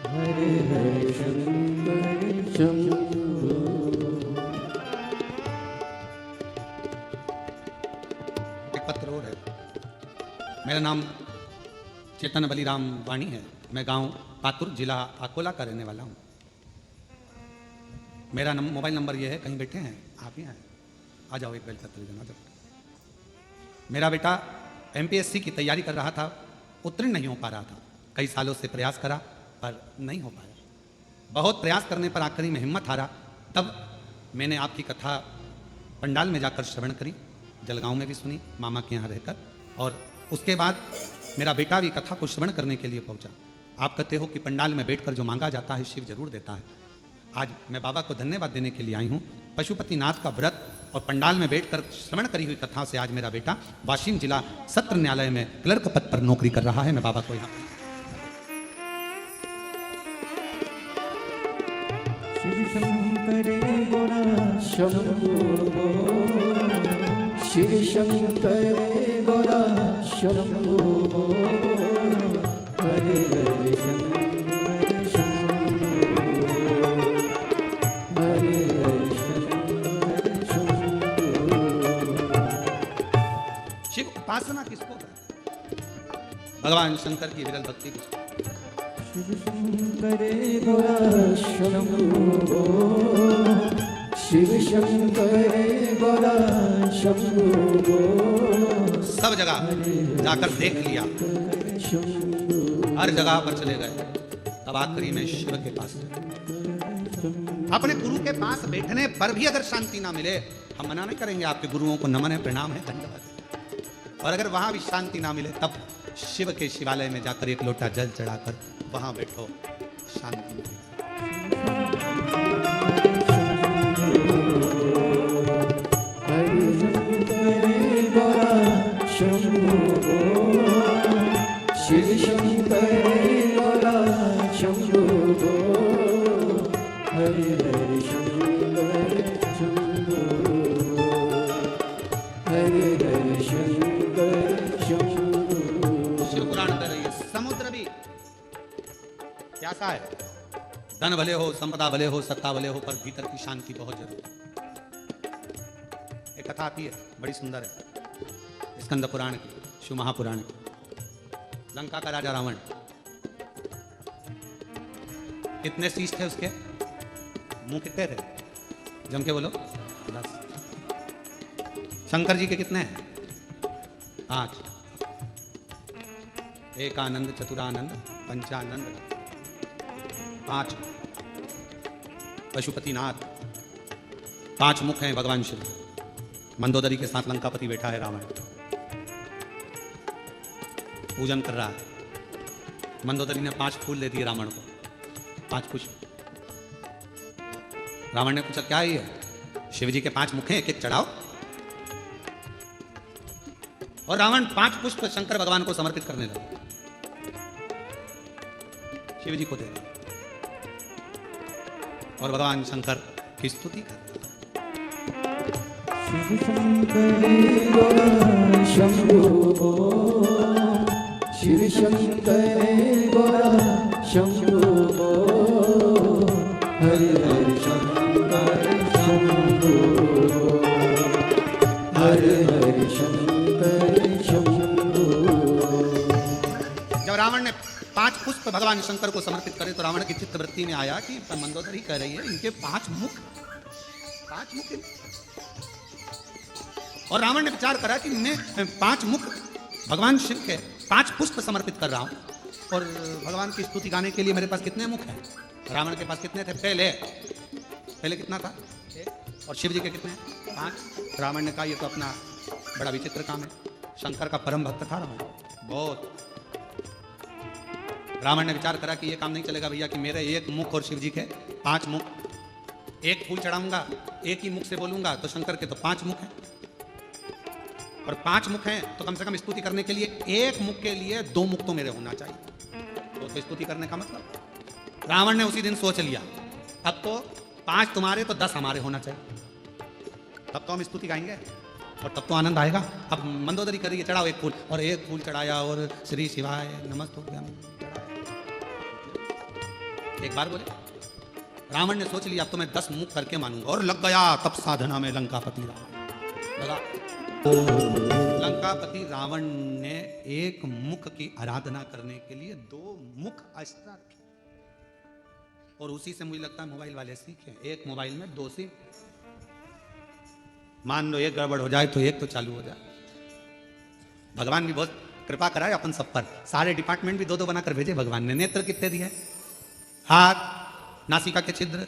हरे हरे शंकर शंभो। एक पत्र और है। मेरा नाम चेतन बलिराम वाणी है। मैं गांव पातुर जिला अकोला का रहने वाला हूँ। मेरा मोबाइल नंबर ये है। कहीं बैठे हैं आप ही हैं, आ जाओ एक बेल पत्र लेना। मेरा बेटा एमपीएससी की तैयारी कर रहा था, उत्तीर्ण नहीं हो पा रहा था। कई सालों से प्रयास करा पर नहीं हो पाया। बहुत प्रयास करने पर आखिरी में हिम्मत हारा। तब मैंने आपकी कथा पंडाल में जाकर श्रवण करी, जलगांव में भी सुनी मामा के यहाँ रहकर, और उसके बाद मेरा बेटा भी कथा को श्रवण करने के लिए पहुंचा। आप कहते हो कि पंडाल में बैठकर जो मांगा जाता है शिव जरूर देता है। आज मैं बाबा को धन्यवाद देने के लिए आई हूँ। पशुपतिनाथ का व्रत और पंडाल में बैठकर श्रवण करी हुई कथा से आज मेरा बेटा वाशिम जिला सत्र न्यायालय में क्लर्क पद पर नौकरी कर रहा है। मैं बाबा को यहाँ शिव शंकर गोरा शंभो शिव शंकर गोरा शंभो हरे हरे शंकर शंभो हरे हरे शंकर शंभो। शिव उपासना किसको है? भगवान शंकर की विरल भक्ति किसको? शिव शंकर गोरा शंभो शिव शंकर गोरा शंभो सब जगह जाकर देख लिया, हर जगह पर चले गए। तब आखिरी में शिव के पास, अपने गुरु के पास बैठने पर भी अगर शांति ना मिले, हम मना नहीं करेंगे, आपके गुरुओं को नमन है, प्रणाम है, धन्यवाद। और अगर वहां भी शांति ना मिले, तब शिव के शिवालय में जाकर एक लोटा जल चढ़ाकर वहां बैठो, शांति मिलेगी। शिव शंकर गोरा शंभो हरे हरे शंकर शंभो हरे हरे शंकर शंभो। शिव पुराण कर रही है। समुद्र भी कैसा है? धन भले हो, संपदा भले हो, सत्ता भले हो, पर भीतर की शांति बहुत जरूरी है। एक कथा आती है, बड़ी सुंदर है, स्कंद पुराण की, शिव महापुराण की। लंका का राजा रावण, कितने शीश थे उसके? मुंह कितने थे? जम के बोलो। 10। शंकर जी के कितने हैं? 5। एक आनंद, चतुरानंद, पंचानंद, 5। पशुपतिनाथ, 5 मुख हैं भगवान शिव। मंदोदरी के साथ लंकापति बैठा है रावण, पूजन कर रहा है। मंदोदरी ने 5 फूल दे दिए रावण को, 5 पुष्प। रावण ने पूछा क्या है ये? शिव जी के 5 मुख हैं, एक एक चढ़ाओ। और रावण 5 पुष्प शंकर भगवान को समर्पित करने लगा, शिव जी को दे दिया, और भगवान शंकर की स्तुति कर। शिव शंकर गोरा शंभो शिव शंकर गोरा शंभो हरे हरे शंकर शंभो हरे हरे शंकर शंभो। जब रावण ने 5 पुष्प भगवान शंकर को समर्पित करे तो रावण की चित्तवृत्ति में आया कि मंदोदरी कह रही है इनके 5 मुख, 5 मुख। और रावण ने विचार करा कि मैं 5 मुख भगवान शिव के 5 पुष्प समर्पित कर रहा हूं, और भगवान की स्तुति गाने के लिए मेरे पास कितने मुख हैं? रावण के पास कितने थे? पहले कितना था? और शिव जी के कितने? 5। रावण ने कहा ये तो अपना बड़ा विचित्र काम है। शंकर का परम भक्त था रावण, बहुत। रावण ने विचार करा कि ये काम नहीं चलेगा भैया कि मेरे एक मुख और शिव जी के 5 मुख। एक फूल चढ़ाऊंगा, एक ही मुख से बोलूंगा, तो शंकर के तो 5 मुख हैं। और 5 मुख हैं तो कम से कम स्तुति करने के लिए एक मुख के लिए 2 मुख तो मेरे होना चाहिए। तो स्तुति करने का मतलब रावण ने उसी दिन सोच लिया, अब तो 5 तुम्हारे तो 10 हमारे होना चाहिए, तब तो हम स्तुति गाएंगे और तब तो आनंद आएगा। अब मंदोदरी करिए, चढ़ाओ एक फूल, और एक फूल चढ़ाया और श्री शिवाय नमस्तुभ्यम चढ़ाया। एक बार बोले रावण ने सोच लिया अब तो मैं 10 मुख करके मानूंगा, और लग गया तब साधना में लंकापति रावण लगा। लंकापति रावण ने एक मुख की आराधना करने के लिए 2 मुख अस्त्र रखे, और उसी से मुझे लगता है मोबाइल वाले सीखे। एक मोबाइल में 2 सिम, मान लो एक गड़बड़ हो जाए तो एक तो चालू हो जाए। भगवान भी बहुत कृपा कराए अपन सब पर, सारे डिपार्टमेंट भी 2-2 बनाकर भेजे भगवान ने। नेत्र कितने दिए? हाथ, नासिका के छिद्र,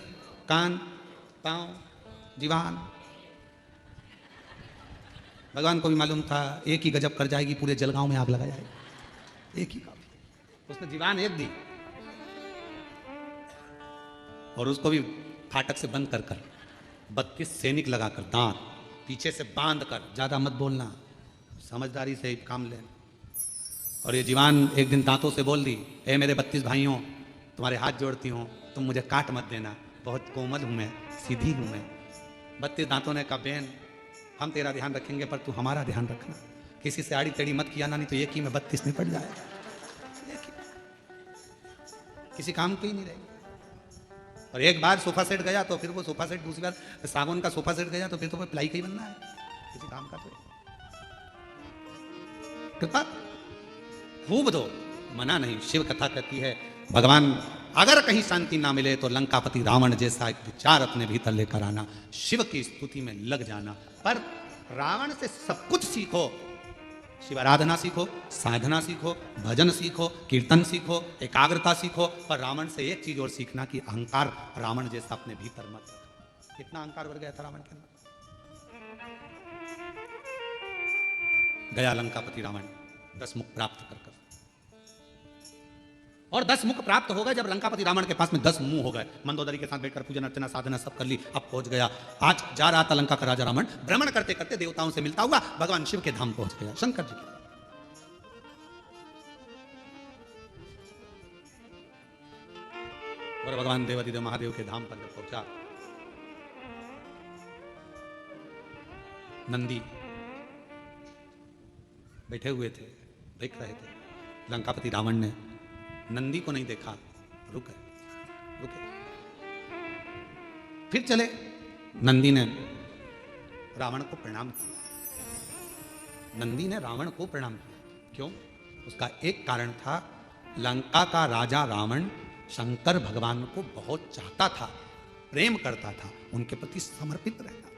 कान, पांव, जीवान। भगवान को भी मालूम था एक ही गजब कर जाएगी, पूरे जलगांव में आग लगा जाएगी, एक ही काफी। उसने जीवान एक दी और उसको भी फाटक से बंद कर 32 सैनिक लगाकर, दांत पीछे से बांध कर, ज्यादा मत बोलना, समझदारी से काम ले। और ये जीवान एक दिन दांतों से बोल दी, ए मेरे 32 भाइयों, तुम्हारे हाथ जोड़ती हूँ, तुम मुझे काट मत देना, बहुत कोमल हूँ मैं, सीधी हूँ मैं। 32 दांतों ने कहा बहन हम तेरा ध्यान रखेंगे पर तू हमारा ध्यान रखना, किसी से आड़ी टेढ़ी मत किया ना, नहीं तो एक ही में 32 निपट जाए, किसी काम की ही नहीं रहेगी। और एक बार सोफा सेट गया तो फिर वो सोफा सेट, दूसरी बार सागौन का सोफा सेट गया तो फिर तो वो प्लाई का ही बनना है, किसी काम का। तो कृपा खूब दो, मना नहीं। शिव कथा कहती है भगवान अगर कहीं शांति ना मिले तो लंकापति रावण जैसा एक विचार अपने भीतर लेकर आना, शिव की स्तुति में लग जाना। पर रावण से सब कुछ सीखो, शिव आराधना सीखो, साधना सीखो, भजन सीखो, कीर्तन सीखो, एकाग्रता सीखो, पर रावण से एक चीज और सीखना कि अहंकार रावण जैसा अपने भीतर मत रखो। कितना अहंकार बढ़ गया था रावण के अंदर। गया लंकापति रावण 10 मुख प्राप्त कर, और 10 मुख प्राप्त हो गए। जब लंकापति रावण के पास में 10 मुंह हो गए, मंदोदरी के साथ बैठकर पूजन अर्चना साधना सब कर ली, अब पहुंच गया। आज जा रहा था लंका का राजा रावण, भ्रमण करते करते देवताओं से मिलता हुआ भगवान शिव के धाम पहुंच गया, शंकर जी के। और भगवान देवादिदेव महादेव के धाम पर जब पहुंचा, नंदी बैठे हुए थे, देख रहे थे। लंकापति रावण ने नंदी को नहीं देखा, रुके रुके, फिर चले। नंदी ने रावण को प्रणाम किया। नंदी ने रावण को प्रणाम किया, क्यों? उसका एक कारण था, लंका का राजा रावण शंकर भगवान को बहुत चाहता था, प्रेम करता था, उनके प्रति समर्पित रहता था।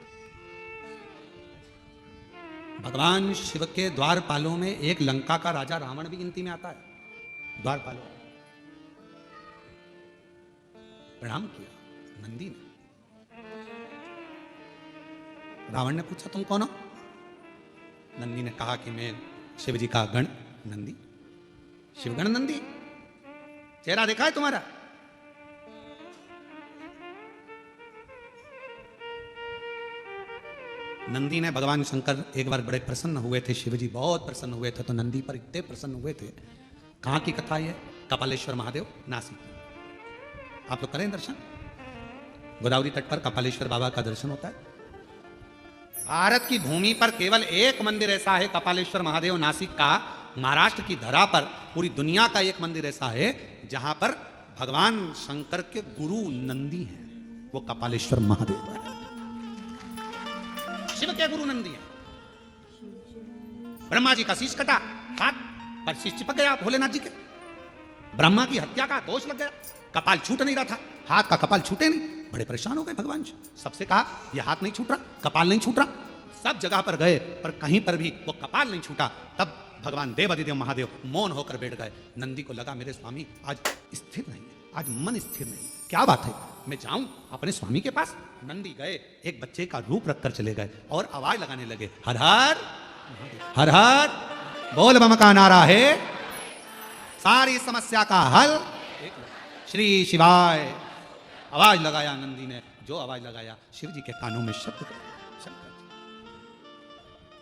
भगवान शिव के द्वारपालों में एक लंका का राजा रावण भी गिनती में आता है। द्वारपालों प्रणाम किया नंदी ने। रावण ने पूछा तुम कौन हो? नंदी ने कहा कि मैं शिव जी का गण नंदी, शिवगण नंदी, चेहरा देखा है तुम्हारा? नंदी ने, भगवान शंकर एक बार बड़े प्रसन्न हुए थे, शिव जी बहुत प्रसन्न हुए थे, तो नंदी पर इतने प्रसन्न हुए थे। कहाँ की कथा है? कपालेश्वर महादेव, नासिक। आप लोग करें दर्शन, गोदावरी तट पर कपालेश्वर बाबा का दर्शन होता है। भारत की भूमि पर केवल एक मंदिर ऐसा है, कपालेश्वर महादेव नासिक का। महाराष्ट्र की धरा पर पूरी दुनिया का एक मंदिर ऐसा है जहां पर भगवान शंकर के गुरु नंदी हैं, वो कपालेश्वर महादेव है। शिव के गुरु नंदी है। ब्रह्मा जी का शीश कटा, हाथ पर शीश चिपक गया भोलेनाथ जी के। ब्रह्मा की हत्या का दोष लग गया, कपाल छूट नहीं रहा था, हाथ का कपाल छूटे नहीं। बड़े परेशान हो गए भगवान जी, सबसे कहा यह हाथ नहीं छूट रहा, कपाल नहीं छूट रहा। सब जगह पर गए पर कहीं पर भी वो कपाल नहीं छूटा। तब भगवान देवादिदेव महादेव मौन होकर बैठ गए। नंदी को लगा मेरे स्वामी आज स्थिर नहीं है, आज मन स्थिर नहीं, क्या बात है, मैं जाऊं अपने स्वामी के पास। नंदी गए, एक बच्चे का रूप रखकर चले गए और आवाज लगाने लगे, हर हर हर हर बोल बम का नारा है सारी समस्या का हल, श्री शिवाय। आवाज लगाया नंदी ने, जो आवाज लगाया शिव जी के कानों में शब्द गया, शंकर जी।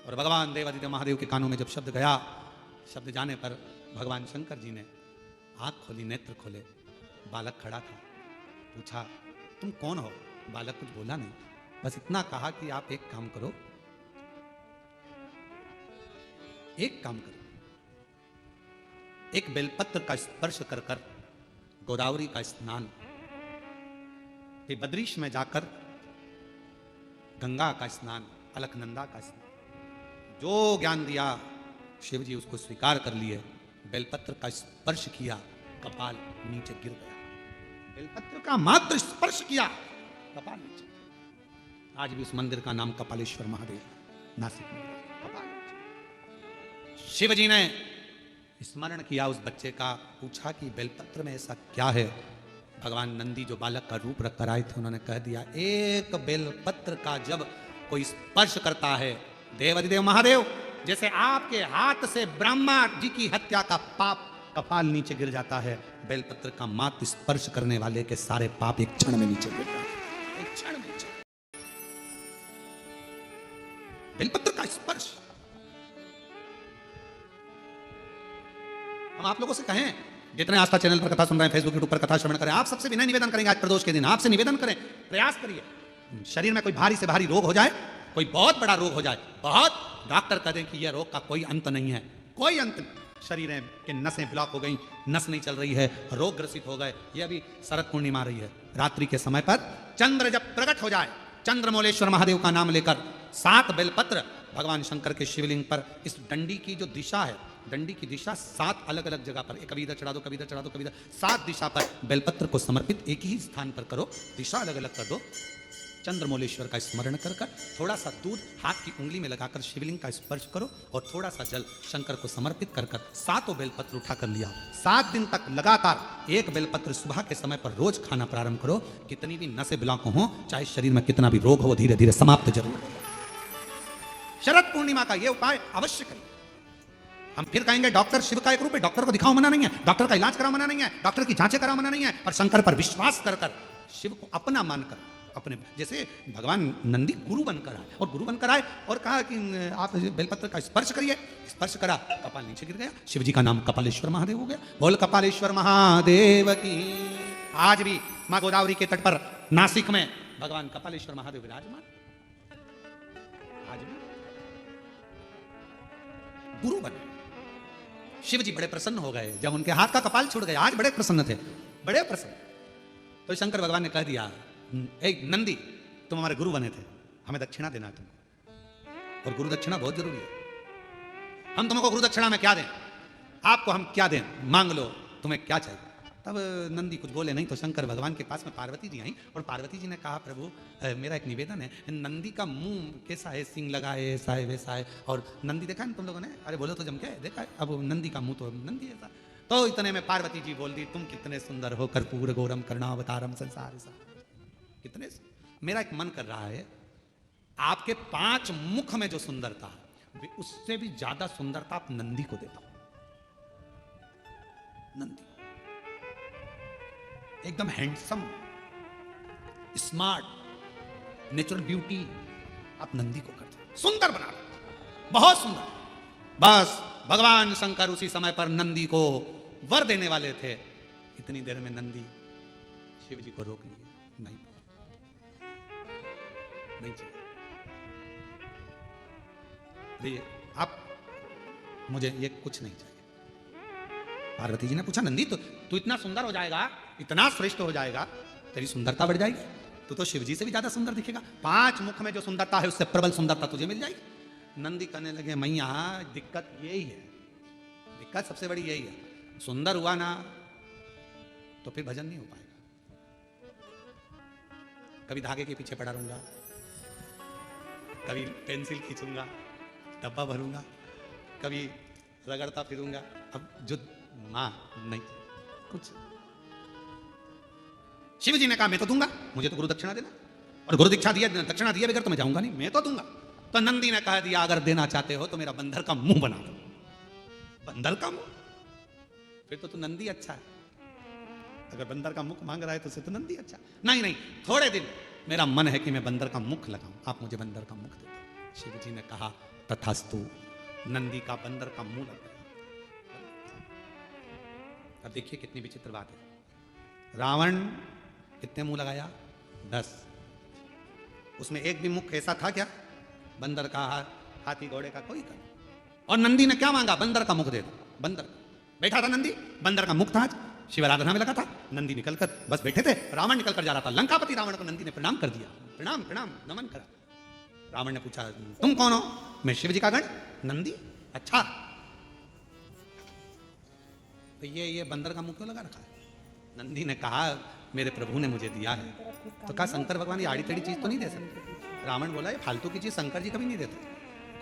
और भगवान देवादिदेव महादेव के कानों में जब शब्द गया, शब्द जाने पर भगवान शंकर जी ने आंख खोली, नेत्र खोले। बालक खड़ा था। पूछा, तुम कौन हो? बालक कुछ बोला नहीं, बस इतना कहा कि आप एक काम करो, एक काम करो, एक बेलपत्र का स्पर्श कर कर गोदावरी का स्नान, फिर बद्रीश में जाकर गंगा का स्नान, अलकनंदा का स्नान, जो ज्ञान दिया शिव जी उसको स्वीकार कर लिए। बेलपत्र का स्पर्श किया, कपाल नीचे गिर गया। बेलपत्र का मात्र स्पर्श किया, कपाल नीचे। आज भी उस मंदिर का नाम कपालेश्वर महादेव नासिक में। कपाल नीचे। शिव जी ने स्मरण किया उस बच्चे का, पूछा कि बेलपत्र में ऐसा क्या है? भगवान नंदी जो बालक का रूप रख कर आए थे, उन्होंने कह दिया, एक बेलपत्र का जब कोई स्पर्श करता है, देवादिदेव महादेव, जैसे आपके हाथ से ब्रह्मा जी की हत्या का पाप कपाल नीचे गिर जाता है, बेलपत्र का मात्र स्पर्श करने वाले के सारे पाप एक क्षण में नीचे गिर जाते हैं। एक क्षण में नीचे। बेलपत्र का स्पर्श। हम आप लोगों से कहें, जितने आस्था चैनल पर कथा सुन रहे हैं, फेसबुक यूट्यूब पर कथा श्रवण करें, आप सबसे विनय निवेदन करेंगे, आज प्रदोष के दिन आपसे निवेदन करें, प्रयास करिए, शरीर में कोई भारी से भारी रोग हो जाए, कोई बहुत बड़ा रोग हो जाए, बहुत डॉक्टर कह दें कि यह रोग का कोई अंत नहीं है, कोई अंत नहीं, शरीर के नसें ब्लॉक हो गई, नस नहीं चल रही है, रोग ग्रसित हो गए, ये अभी शरद पूर्णिमा आ रही है, रात्रि के समय पर चंद्र जब प्रकट हो जाए, चंद्रमौलेश्वर महादेव का नाम लेकर 7 बेलपत्र भगवान शंकर के शिवलिंग पर, इस डंडी की जो दिशा है, डंडी की दिशा 7 अलग अलग जगह पर, कभी इधर चढ़ा दो, कभी इधर चढ़ा दो, कभी इधर, 7 दिशा पर बेलपत्र को समर्पित एक ही स्थान पर करो, दिशा अलग अलग कर दो, चंद्रमौलेश्वर का स्मरण कर कर, थोड़ा सा दूध हाथ की उंगली में लगाकर शिवलिंग का स्पर्श करो और थोड़ा सा जल शंकर को समर्पित कर कर 7 बेलपत्र उठा कर लिया। 7 दिन तक लगातार एक बेलपत्र सुबह के समय पर रोज खाना प्रारंभ करो। कितनी भी नसें ब्लॉक हो, चाहे शरीर में कितना भी रोग हो, धीरे धीरे समाप्त जरूर होगा। शरद पूर्णिमा का यह उपाय अवश्य करिए। हम फिर कहेंगे डॉक्टर शिव का एक रूप है, डॉक्टर को दिखाओ मना नहीं है, डॉक्टर का इलाज कराओ मना नहीं है, डॉक्टर की जांचें कराओ मना नहीं है, पर शंकर पर विश्वास कर कर, शिव को अपना मानकर, अपने जैसे भगवान नंदी गुरु बनकर आए, और गुरु बनकर आए और कहा कि आप बेलपत्र का स्पर्श करिए, स्पर्श करा, कपाल नीचे गिर गया, शिव जी का नाम कपालेश्वर महादेव हो गया। बोल कपालेश्वर महादेव की। आज भी मां गोदावरी के तट पर नासिक में भगवान कपालेश्वर महादेव विराजमान। आज भी गुरु बने। शिव जी बड़े प्रसन्न हो गए जब उनके हाथ का कपाल छूट गया, आज बड़े प्रसन्न थे, बड़े प्रसन्न। तो शंकर भगवान ने कह दिया, नंदी तुम हमारे गुरु बने थे, हमें दक्षिणा देना है तुमको, और गुरु दक्षिणा बहुत जरूरी है। हम तुमको गुरु दक्षिणा में क्या दें, आपको हम क्या दें, मांग लो, तुम्हें क्या चाहिए। तब नंदी कुछ बोले नहीं, तो शंकर भगवान के पास में पार्वती जी आई और पार्वती जी ने कहा, प्रभु मेरा एक निवेदन है, नंदी का मुंह कैसा है, सिंग लगा है, ऐसा है वैसा है, और नंदी देखा है तुम लोगों ने, अरे बोलो तो जम के देखा है, अब नंदी का मुंह तो नंदी ऐसा। तो इतने में पार्वती जी बोल दी, तुम कितने सुंदर हो, कर्पूर गौरम कर्णावतारम संसार सा। कितने, मेरा एक मन कर रहा है, आपके 5 मुख में जो सुंदरता है, उससे भी ज्यादा सुंदरता आप नंदी को देता हो। नंदी एकदम हैंडसम, स्मार्ट, नेचुरल ब्यूटी आप नंदी को करते हो, सुंदर बना रहे, बहुत सुंदर। बस भगवान शंकर उसी समय पर नंदी को वर देने वाले थे, इतनी देर में नंदी शिव जी को रोक लिए, नहीं चाहिए, आप मुझे ये कुछ नहीं चाहिए। पार्वती जी ने पूछा, नंदी तू इतना सुंदर हो जाएगा, इतना श्रेष्ठ हो जाएगा, तेरी सुंदरता बढ़ जाएगी, तू तो शिव जी से भी ज्यादा सुंदर दिखेगा, 5 मुख में जो सुंदरता है उससे प्रबल सुंदरता तुझे मिल जाएगी। नंदी कहने लगे, मैया दिक्कत यही है, दिक्कत सबसे बड़ी यही है, सुंदर हुआ ना तो फिर भजन नहीं हो पाएगा। कभी धागे के पीछे पड़ा रहूंगा, कभी पेंसिल खींचूंगा, डब्बा भरूंगा, कभी रगड़ता फिरूंगा, अब जो मां नहीं कुछ। शिव जी ने कहा, मैं तो दूंगा, मुझे तो गुरु दक्षिणा देना, और गुरु दीक्षा दिया, दक्षिणा दिया बगैर तो मैं जाऊंगा नहीं, मैं तो दूंगा। तो नंदी ने कह दिया, अगर देना चाहते हो तो मेरा बंदर का मुंह बना दो। बंदर का मुंह, फिर तो तू नंदी अच्छा है, अगर बंदर का मुख मांग रहा है तो उसे तो नंदी अच्छा। नहीं नहीं, थोड़े दिन मेरा मन है कि मैं बंदर का मुख लगाऊं, आप मुझे बंदर का मुख दे दो। शिव जी ने कहा, तथास्तु। नंदी का बंदर का मुंह लग गया। अब देखिए कितनी विचित्र बात है। रावण कितने मुंह लगाया? 10। उसमें एक भी मुख ऐसा था क्या? बंदर का, हाथी घोड़े का कोई का। और नंदी ने क्या मांगा? बंदर का मुख दे दो। बंदर बैठा था नंदी, बंदर का मुख था, शिव आराधना में लगा था। नंदी निकलकर बस बैठे थे, रावण निकलकर जा रहा था। लंकापति रावण को नंदी ने प्रणाम कर दिया। प्रणाम प्रणाम नमन करा। रावण ने पूछा तुम कौन हो? मैं शिव जी का गण। नंदी अच्छा, तो ये बंदर का मुंह क्यों लगा रखा है? नंदी ने कहा मेरे प्रभु ने मुझे दिया है। तो कहा शंकर भगवान ये आड़ी टेढ़ी चीज तो नहीं दे सकते। रावण बोला ये फालतू की चीज शंकर जी कभी नहीं देते।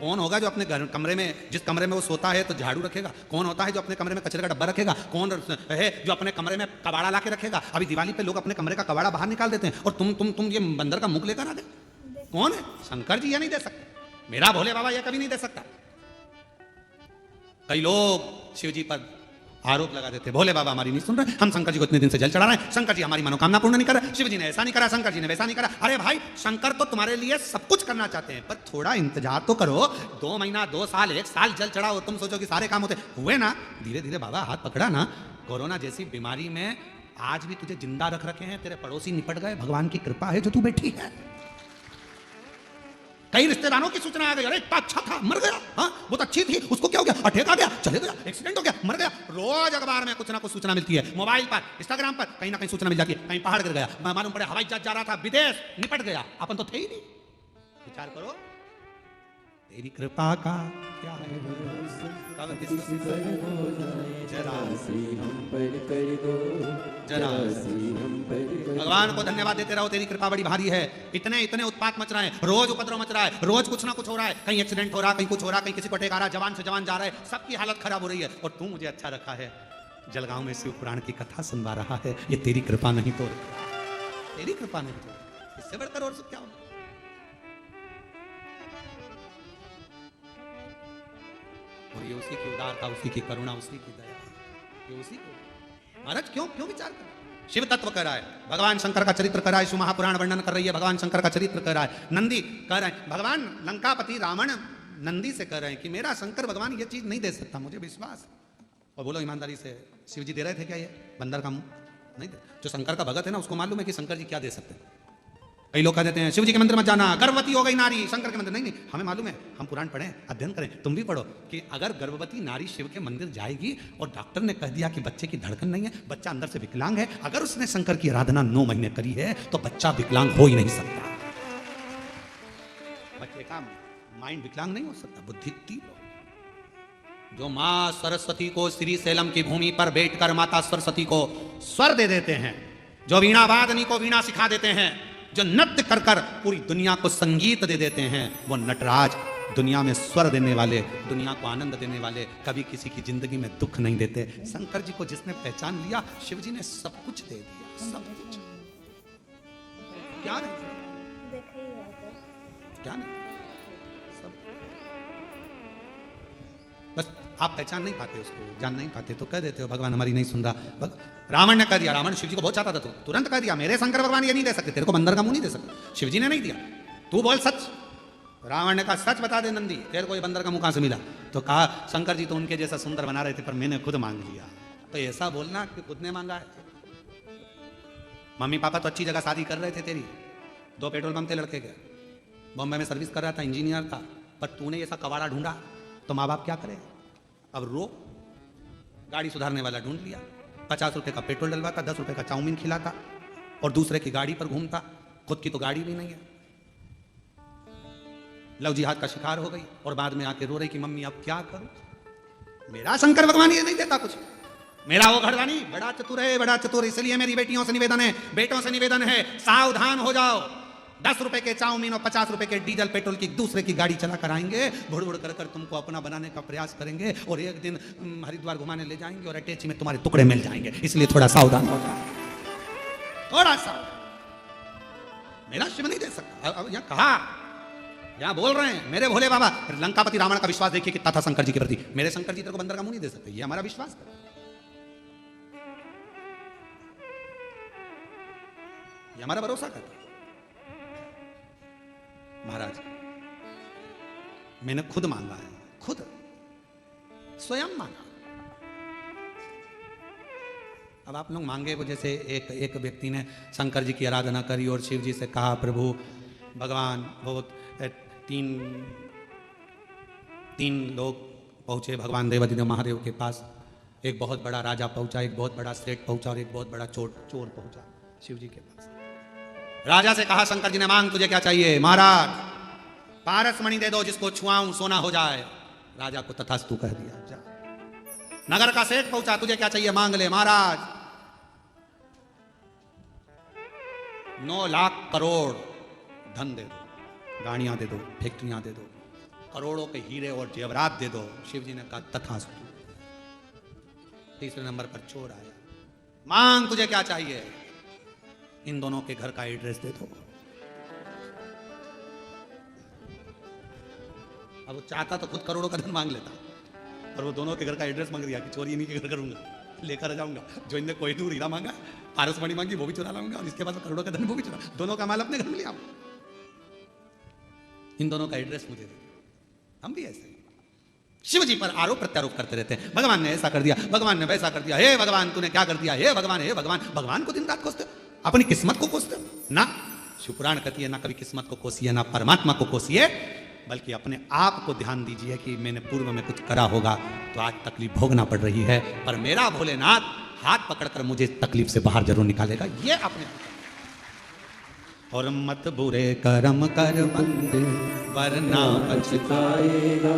कौन होगा जो अपने घर कमरे में, जिस कमरे में वो सोता है तो झाड़ू रखेगा? कौन होता है जो अपने कमरे में कचरे का डब्बा रखेगा? कौन है जो अपने कमरे में कबाड़ा ला के रखेगा? अभी दिवाली पे लोग अपने कमरे का कबाड़ा बाहर निकाल देते हैं और तुम ये बंदर का मुख लेकर आ गए। कौन है? शंकर जी ये नहीं दे सकते। मेरा भोले बाबा ये कभी नहीं दे सकता। कई लोग शिव जी पर आरोप लगा देते, भोले बाबा हमारी नहीं सुन रहे, हम शंकर जी को इतने दिन से जल चढ़ा रहे हैं, शंकर जी हमारी मनोकामना पूर्ण नहीं कर रहे, शिव जी ने ऐसा नहीं करा, शंकर जी ने वैसा नहीं करा। अरे भाई शंकर तो तुम्हारे लिए सब कुछ करना चाहते हैं, पर थोड़ा इंतजार तो करो। 2 महीना 2 साल 1 साल जल चढ़ाओ, तुम सोचो कि सारे काम होते हुए ना? धीरे धीरे बाबा हाथ पकड़ा ना। कोरोना जैसी बीमारी में आज भी तुझे जिंदा रख रखे हैं, तेरे पड़ोसी निपट गए, भगवान की कृपा है जो तू बैठी है। कई रिश्तेदारों की सूचना आ गई, अरे इतना अच्छा था मर गया, हाँ बहुत अच्छी थी, उसको क्या हो गया? अटैक आ गया, चले गया, एक्सीडेंट हो गया, मर गया। रोज अखबार में कुछ ना कुछ सूचना मिलती है, मोबाइल पर, इंस्टाग्राम पर कहीं ना कहीं सूचना मिल जाती है। कहीं पहाड़ गिर गया, मालूम पड़े हवाई जहाज जा रहा था विदेश, निपट गया, अपन तो थे ही नहीं। विचार करो तेरी कृपा का क्या है? भगवान को धन्यवाद देते रहो, तेरी कृपा बड़ी भारी है। इतने इतने उत्पात मच रहे हैं, रोज उपद्रव मच रहा है, रोज कुछ ना कुछ हो रहा है, कहीं एक्सीडेंट हो रहा है, कहीं कुछ हो रहा है, कहीं किसी को अटैक आ रहा है, जवान से जवान जा रहा है, सबकी हालत खराब हो रही है, और तू मुझे अच्छा रखा है। जलगांव में शिव पुराण की कथा सुनवा रहा है, ये तेरी कृपा नहीं तो, तेरी कृपा नहीं तो इससे बढ़कर और क्या होगा? और ये उसी की उदारता, उसी की करुणा, उसी की दया, ये उसी को। महाराज क्यों विचार कर? शिव तत्व कर रहा है, भगवान शंकर का चरित्र कर रहा है, शिव महापुराण वर्णन कर रही है, भगवान शंकर का चरित्र कर रहा है, नंदी कह रहे हैं, भगवान लंकापति रावण नंदी से कह रहे हैं कि मेरा शंकर भगवान ये चीज नहीं दे सकता, मुझे विश्वास। और बोलो ईमानदारी से, शिव जी दे रहे थे क्या ये बंदर का मुंह? नहीं दे। जो शंकर का भगत है ना उसको मालूम है कि शंकर जी क्या दे सकते हैं। कई लोग कह देते हैं शिव जी के मंदिर मत जाना, गर्भवती हो गई नारी, शंकर के मंदिर। नहीं, हमें मालूम है, हम पुराण पढ़ें, अध्ययन करें, तुम भी पढ़ो कि अगर गर्भवती नारी शिव के मंदिर जाएगी और डॉक्टर ने कह दिया कि बच्चे की धड़कन नहीं है, बच्चा अंदर से विकलांग है, अगर उसने शंकर की आराधना 9 महीने करी है तो बच्चा विकलांग हो ही नहीं सकता। बच्चे का माइंड विकलांग नहीं हो सकता, बुद्धि तीव्र। जो मां सरस्वती को श्री सैलम की भूमि पर बैठकर माता सरस्वती को स्वर दे देते हैं, जो वीणा वादनी को वीणा सिखा देते हैं, जो नृत्य कर कर पूरी दुनिया को संगीत दे देते हैं, वो नटराज दुनिया में स्वर देने वाले, दुनिया को आनंद देने वाले, कभी किसी की जिंदगी में दुख नहीं देते। शंकर जी को जिसने पहचान लिया, शिव जी ने सब कुछ दे दिया, सब कुछ। क्या नहीं? क्या नहीं? सब। बस आप पहचान नहीं पाते उसको, जान नहीं पाते तो कह देते हो भगवान हमारी नहीं सुन रहा। रावण ने कह दिया, रावण शिव जी को बहुत चाहता था, तो तुरंत कह दिया मेरे शंकर भगवान ये नहीं दे सकते, तेरे को बंदर का मुंह नहीं दे सकते, शिव जी ने नहीं दिया, तू बोल सच। रावण ने कहा सच बता दे नंदी, तेरे को ये बंदर का मुंह कहां से मिला? तो कहा शंकर जी तो उनके जैसा सुंदर बना रहे थे, पर मैंने खुद मांग लिया। तो ऐसा बोलना कि खुद ने मांगा है। मम्मी पापा तो अच्छी जगह शादी कर रहे थे तेरी, 2 पेट्रोल पंप थे लड़के के, बॉम्बे में सर्विस कर रहा था, इंजीनियर था, पर तूने ऐसा कबाड़ा ढूंढा तो माँ बाप क्या करे? अब रो, गाड़ी सुधारने वाला ढूंढ लिया, 50 रुपए का पेट्रोल डलवाता, 10 रुपए का चाउमीन खिलाता और दूसरे की गाड़ी पर घूमता, खुद की तो गाड़ी भी नहीं है। लव जिहाद का शिकार हो गई और बाद में आके रो रही कि मम्मी अब क्या करूं? मेरा शंकर भगवान ये नहीं देता कुछ, मेरा वो घरवानी बड़ा चतुर है, बड़ा चतुर। इसलिए मेरी बेटियों से निवेदन है, बेटों से निवेदन है, सावधान हो जाओ। 10 रुपए के चाउमीन और 50 रुपए के डीजल पेट्रोल की दूसरे की गाड़ी चला कर आएंगे, बुड़ बुड़ कर तुमको अपना बनाने का प्रयास करेंगे और एक दिन हरिद्वार घुमाने ले जाएंगे और अटैची में तुम्हारे टुकड़े मिल जाएंगे। इसलिए थोड़ा सावधान हो जाओ, थोड़ा सा। मेरा शिव नहीं दे सकता। अब यहाँ कहा, यहाँ बोल रहे हैं मेरे भोले बाबा। लंकापति रावण का विश्वास देखिए कितना था शंकर जी के प्रति। मेरे शंकर जी तेरे को बंदर का मुंह नहीं दे सकते, ये हमारा विश्वास है। ये हमारा भरोसा करता। महाराज मैंने खुद मांगा है, खुद स्वयं मांगा। अब आप लोग मांगे वो, जैसे एक व्यक्ति ने शंकर जी की आराधना करी और शिव जी से कहा, प्रभु भगवान बहुत तीन लोग पहुंचे भगवान देवाधिदेव महादेव के पास। एक बहुत बड़ा राजा पहुंचा, एक बहुत बड़ा सेठ पहुंचा और एक बहुत बड़ा चोर पहुंचा शिव जी के पास। राजा से कहा शंकर जी ने, मांग तुझे क्या चाहिए? महाराज पारस मणि दे दो, जिसको छुआऊं सोना हो जाए। राजा को तथास्तु कह दिया। जा। नगर का सेठ पहुंचा, तुझे क्या चाहिए? मांग ले। महाराज 9 लाख करोड़ धन दे दो, गाड़ियां दे दो, फैक्ट्रियां दे दो, करोड़ों के हीरे और जेवरात दे दो। शिव जी ने कहा तथास्तु। तीसरे नंबर पर चोर आया, मांग तुझे क्या चाहिए? इन दोनों के घर का एड्रेस दे दो। अब वो चाहता तो खुद करोड़ों का धन मांग लेता, और वो दोनों के घर का एड्रेस मांग दिया कि चोरी इन्हीं के घर करूंगा, लेकर आ जाऊंगा। जो इनने कोहिनूर हीरा मांगा, पारसमणि मांगी, वो भी चुरा लाऊंगा, और इसके बाद करोड़ों का धन वो भी चुरा, दोनों का माल अपने घर में ले आऊं। इन दोनों का एड्रेस मुझे दे। हम भी ऐसे शिव जी पर आरोप प्रत्यारोप करते रहते हैं। भगवान ने ऐसा कर दिया, भगवान ने वैसा कर दिया, हे भगवान तूने क्या कर दिया, हे भगवान, हे भगवान। भगवान को दिन रात कोसते, अपनी किस्मत को कोसते ना। शिवपुराण कहती है ना कभी किस्मत को कोसिए, ना परमात्मा को कोसिए, बल्कि अपने आप को ध्यान दीजिए कि मैंने पूर्व में कुछ करा होगा तो आज तकलीफ भोगना पड़ रही है, पर मेरा भोलेनाथ हाथ पकड़कर मुझे तकलीफ से बाहर जरूर निकालेगा। ये अपने और मत बुरे कर्म कर बंदे वरना पछताएगा,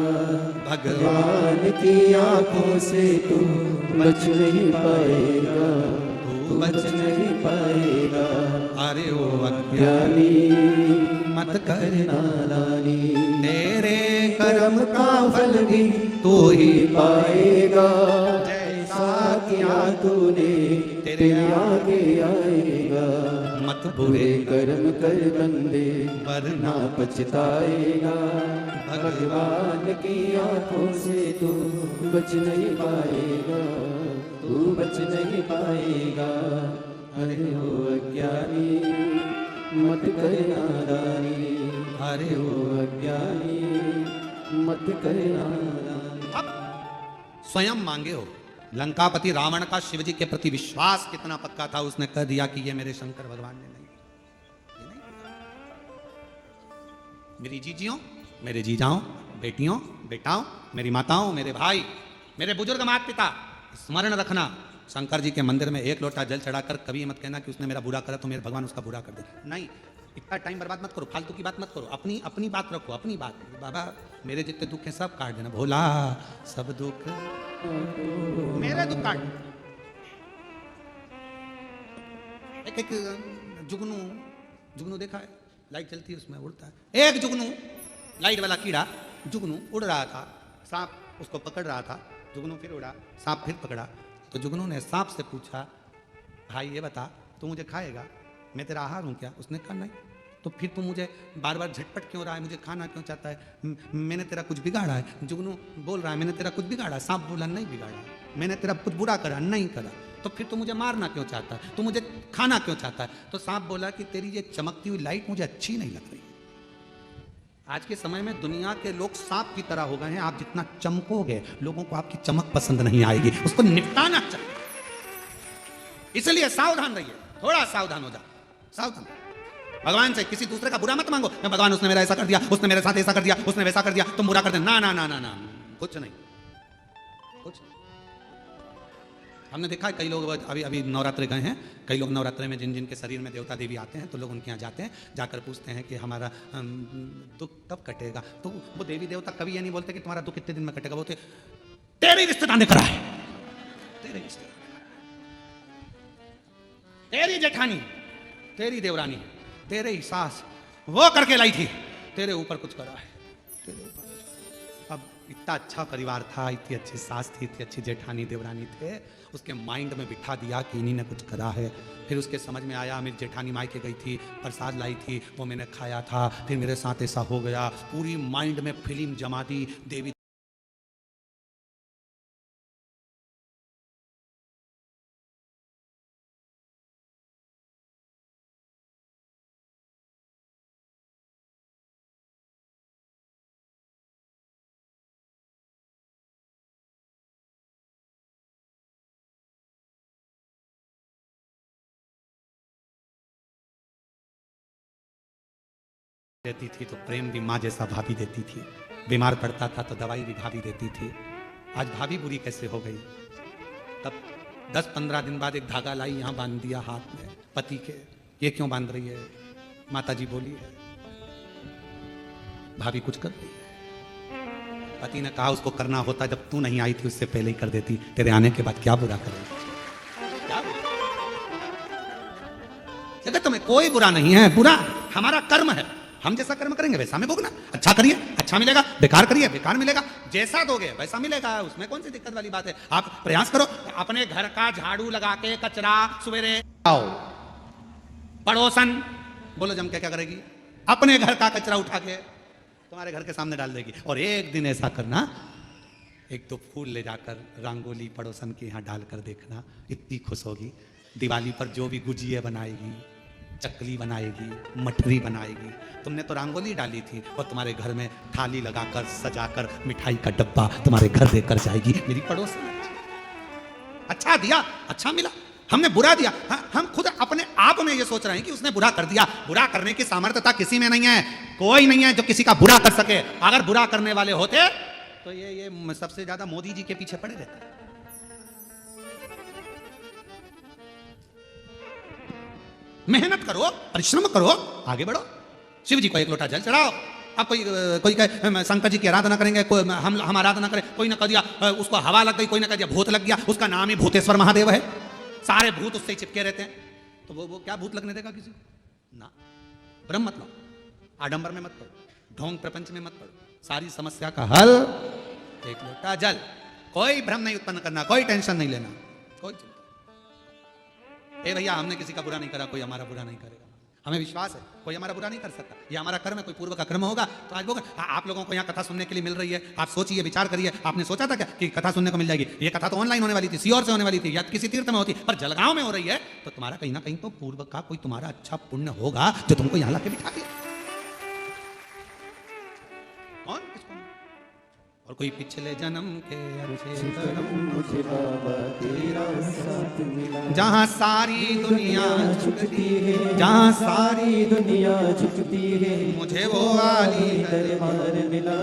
भगवान भगवान की आंखों से तू बच नहीं पाएगा, तू बच नहीं पाएगा। अरे ओ अज्ञानी ज्ञानी मत कर नादानी, तेरे कर्म का फल भी तू ही पाएगा। जैसा किया तूने तेरे आगे आएगा। मत बुरे बुरे कर्म कर बंदे वरना ना पछताएगा, भगवान की आंखों से तू बच नहीं पाएगा, तू बच नहीं पाएगा। अरे हो अज्ञानी मत कर नादानी, अरे हो अज्ञानी मत कर नादानी। अब स्वयं मांगे हो। लंकापति रावण का शिवजी के प्रति विश्वास कितना पक्का था, उसने कह दिया कि ये मेरे शंकर भगवान ने नहीं, ये नहीं किया। मेरी जीजियों, मेरे जीजाओं, बेटियों, बेटाओं, मेरी माताओं, मेरे भाई, मेरे बुजुर्ग माता पिता, स्मरण रखना, शंकर जी के मंदिर में एक लोटा जल चढ़ाकर कभी मत कहना कि उसने मेरा बुरा करा तो मेरे भगवान उसका बुरा कर दे। नहीं, इतना टाइम बर्बाद मत करो, फालतू की बात मत करो, अपनी बात रखो, अपनी बात। बाबा मेरे जितने दुख हैं सब काट देना, भोला सब दुख मेरे दुख काट। एक जुगनू देखा है, लाइट चलती है उसमें उड़ता है। एक जुगनू, लाइट वाला कीड़ा जुगनू उड़ रहा था, सांप उसको पकड़ रहा था, जुगनू फिर उड़ा, सांप फिर पकड़ा। तो जुगनू ने सांप से पूछा, भाई ये बता तू मुझे खाएगा, मैं तेरा आहार हूँ क्या? उसने कहा नहीं। तो फिर तू मुझे बार बार झटपट क्यों रहा है, मुझे खाना क्यों चाहता है? मैंने तेरा कुछ बिगाड़ा है? जुगनू बोल रहा है मैंने तेरा कुछ बिगाड़ा। सांप बोला नहीं बिगाड़ा, मैंने तेरा कुछ बुरा करा नहीं करा। तो फिर तू मुझे मारना क्यों चाहता है, तू मुझे खाना क्यों चाहता है? तो सांप बोला कि तेरी ये चमकती हुई लाइट मुझे अच्छी नहीं लग रही। आज के समय में दुनिया के लोग सांप की तरह हो गए हैं। आप जितना चमकोगे लोगों को आपकी चमक पसंद नहीं आएगी, उसको निपटाना चाहिए। इसलिए सावधान रहिए, थोड़ा सावधान हो जा, सावधान। भगवान से किसी दूसरे का बुरा मत मांगो, मैं भगवान उसने मेरा ऐसा कर दिया, उसने मेरे साथ ऐसा कर दिया, उसने वैसा कर दिया, तुम बुरा कर दे। ना ना ना ना ना, कुछ नहीं, कुछ। हमने देखा है कई लोग अभी नवरात्रे गए हैं, कई लोग नवरात्रे में जिन जिन के शरीर में देवता देवी आते हैं तो लोग उनके यहाँ जाते हैं, जाकर पूछते हैं कि हमारा दुख कब कटेगा। तो वो देवी देवता कभी ये नहीं बोलते कि तुम्हारा दुख कितने दिन में कटेगा, बोलते तेरे रिश्तेदार ने करा है, तेरे रिश्तेदार, तेरी जेठानी, तेरी देवरानी, तेरे ही सास वो करके लाई थी, तेरे ऊपर कुछ करा है, तेरे ऊपर। अब इतना अच्छा परिवार था, इतनी अच्छी सास थी, इतनी अच्छी जेठानी देवरानी थे, उसके माइंड में बिठा दिया कि इन्हीं ने कुछ करा है। फिर उसके समझ में आया मेरी जेठानी मायके गई थी, प्रसाद लाई थी, वो मैंने खाया था, फिर मेरे साथ ऐसा हो गया। पूरी माइंड में फिल्म जमा दी देवी देती थी तो प्रेम भी माँ जैसा भाभी देती थी, बीमार पड़ता था तो दवाई भी भाभी देती थी। आज भाभी बुरी कैसे हो गई? तब 10-15 दिन बाद एक धागा लाई, यहाँ बांध दिया हाथ में पति के। ये क्यों बांध रही है? माता जी बोली है भाभी कुछ कर रही है। पति ने कहा उसको करना होता जब तू नहीं आई थी उससे पहले ही कर देती, तेरे आने के बाद क्या बुरा करेगी? जगत में कोई बुरा नहीं है, बुरा हमारा कर्म है। हम जैसा कर्म करेंगे वैसा हमें भोगना। अच्छा करिए अच्छा मिलेगा, बेकार करिए बेकार मिलेगा। जैसा दोगे वैसा मिलेगा, उसमें कौन सी दिक्कत वाली बात है? आप प्रयास करो, अपने घर का झाड़ू लगा के कचरा सवेरे आओ, पड़ोसन बोलो जम के क्या करेगी? अपने घर का कचरा उठा के तुम्हारे घर के सामने डाल देगी। और एक दिन ऐसा करना, एक दो फूल ले जाकर रंगोली पड़ोसन के यहाँ डालकर देखना, इतनी खुश होगी। दिवाली पर जो भी गुजिया बनाएगी, चकली बनाएगी, मठरी बनाएगी, तुमने तो रंगोली डाली थी, और तुम्हारे घर में थाली लगाकर सजाकर मिठाई का डब्बा तुम्हारे घर देकर जाएगी। मेरी पड़ोसन अच्छा दिया, अच्छा मिला, हमने बुरा दिया। हम खुद अपने आप में ये सोच रहे हैं कि उसने बुरा कर दिया। बुरा करने की सामर्थ्यता किसी में नहीं है, कोई नहीं है जो किसी का बुरा कर सके। अगर बुरा करने वाले होते तो ये सबसे ज्यादा मोदी जी के पीछे पड़े रहते। मेहनत करो, परिश्रम करो, आगे बढ़ो। शिव जी को एक लोटा जल चढ़ाओ। अब कोई कहे शंकर जी की आराधना करेंगे, कोई हम आराधना करें, कोई ने कह दिया उसको हवा लग गई, कोई ने कह दिया भूत लग गया, उसका नाम ही भूतेश्वर महादेव है। सारे भूत उससे ही चिपके रहते हैं, तो वो क्या भूत लगने देगा किसी ना? ब्रह्म मत लो, आडंबर में मत पड़ो, ढोंग प्रपंच में मत पड़ो। सारी समस्या का हल एक लोटा जल। कोई भ्रम नहीं उत्पन्न करना, कोई टेंशन नहीं लेना, कोई चिंता। ए भैया हमने किसी का बुरा नहीं करा, कोई हमारा बुरा नहीं करेगा। हमें विश्वास है कोई हमारा बुरा नहीं कर सकता। ये हमारा कर्म है, कोई पूर्व का कर्म होगा तो आज होगा। आप लोगों को यहाँ कथा सुनने के लिए मिल रही है, आप सोचिए विचार करिए। आपने सोचा था क्या कि कथा सुनने को मिल जाएगी? ये कथा तो ऑनलाइन होने वाली थी, सीओर से होने वाली थी, या किसी तीर्थ में होती, पर जलगांव में हो रही है। तो तुम्हारा कहीं ना कहीं तो पूर्व का कोई तुम्हारा अच्छा पुण्य होगा जो तुमको यहाँ लाके बिठा दिया। कौन किसको? और कोई पिछले जन्म के अच्छे कर्म मुझे बाबा तेरा साथ मिला, जहाँ सारी दुनिया झुकती है, जहाँ सारी दुनिया झुकती है, मुझे वो वाली दरबार मिला,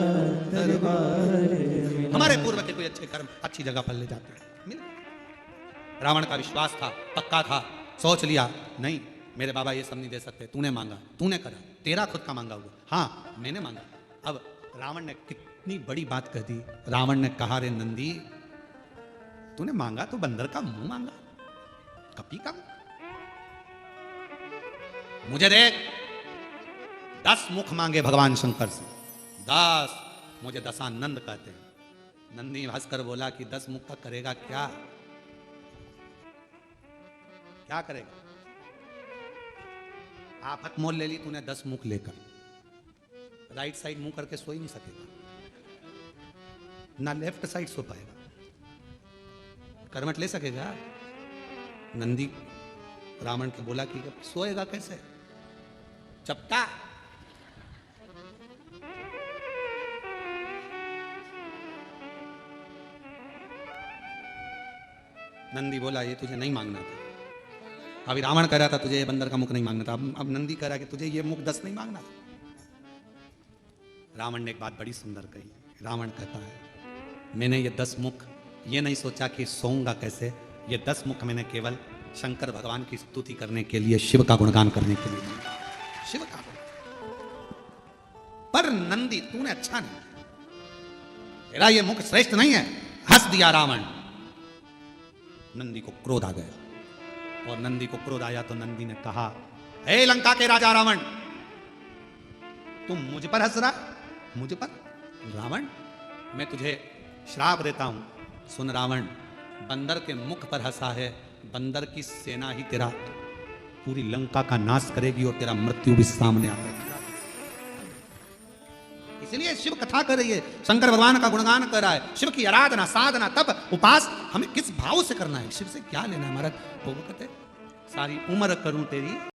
दरबार मिला। हमारे पूर्व के कोई अच्छे कर्म अच्छी जगह पर ले जाते हैं, मिल। रावण का विश्वास था, पक्का था, सोच लिया नहीं मेरे बाबा ये सब नहीं दे सकते, तूने मांगा, तूने करा, तेरा खुद का मांगा हुआ, हाँ मैंने मांगा। अब रावण ने कितनी बड़ी बात कह दी। रावण ने कहा रे नंदी तूने मांगा तो बंदर का मुंह मांगा, कपी का मुझे देख 10 मुख मांगे भगवान शंकर से, 10। मुझे दशानंद कहते हैं। नंदी हंसकर बोला कि 10 मुख का करेगा क्या? क्या करेगा? आफत मोल ले ली तूने 10 मुख लेकर, राइट साइड मुंह करके सो ही नहीं सकेगा, ना लेफ्ट साइड सो पाएगा, करवट ले सकेगा? नंदी रावण के बोला कि सोएगा कैसे? चपटा। नंदी बोला ये तुझे नहीं मांगना था। अभी रावण कह रहा था तुझे ये बंदर का मुख नहीं मांगना था, अब नंदी कह रहा है कि तुझे ये मुख 10 नहीं मांगना था। रावण ने एक बात बड़ी सुंदर कही। रावण कहता है मैंने ये 10 मुख ये नहीं सोचा कि सोऊंगा कैसे, ये 10 मुख मैंने केवल शंकर भगवान की स्तुति करने के लिए, शिव का गुणगान करने के लिए मांगा, शिव का। पर नंदी तूने अच्छा नहीं, तेरा ये मुख श्रेष्ठ नहीं है। हंस दिया रावण। नंदी को क्रोध आ गया, और नंदी को क्रोध आया तो नंदी ने कहा हे लंका के राजा रावण, तुम मुझ पर हंस रहा? मुझ पर? रावण मैं तुझे श्राप देता हूं, सुन रावण, बंदर के मुख पर हंसा है, बंदर की सेना ही तेरा पूरी लंका का नाश करेगी और तेरा मृत्यु भी सामने आ जाएगा। इसलिए शिव कथा कर रही है, शंकर भगवान का गुणगान कर रहा है। शिव की आराधना, साधना, तप, उपास हमें किस भाव से करना है? शिव से क्या लेना है? हमारा वो कहते सारी उम्र करूं तेरी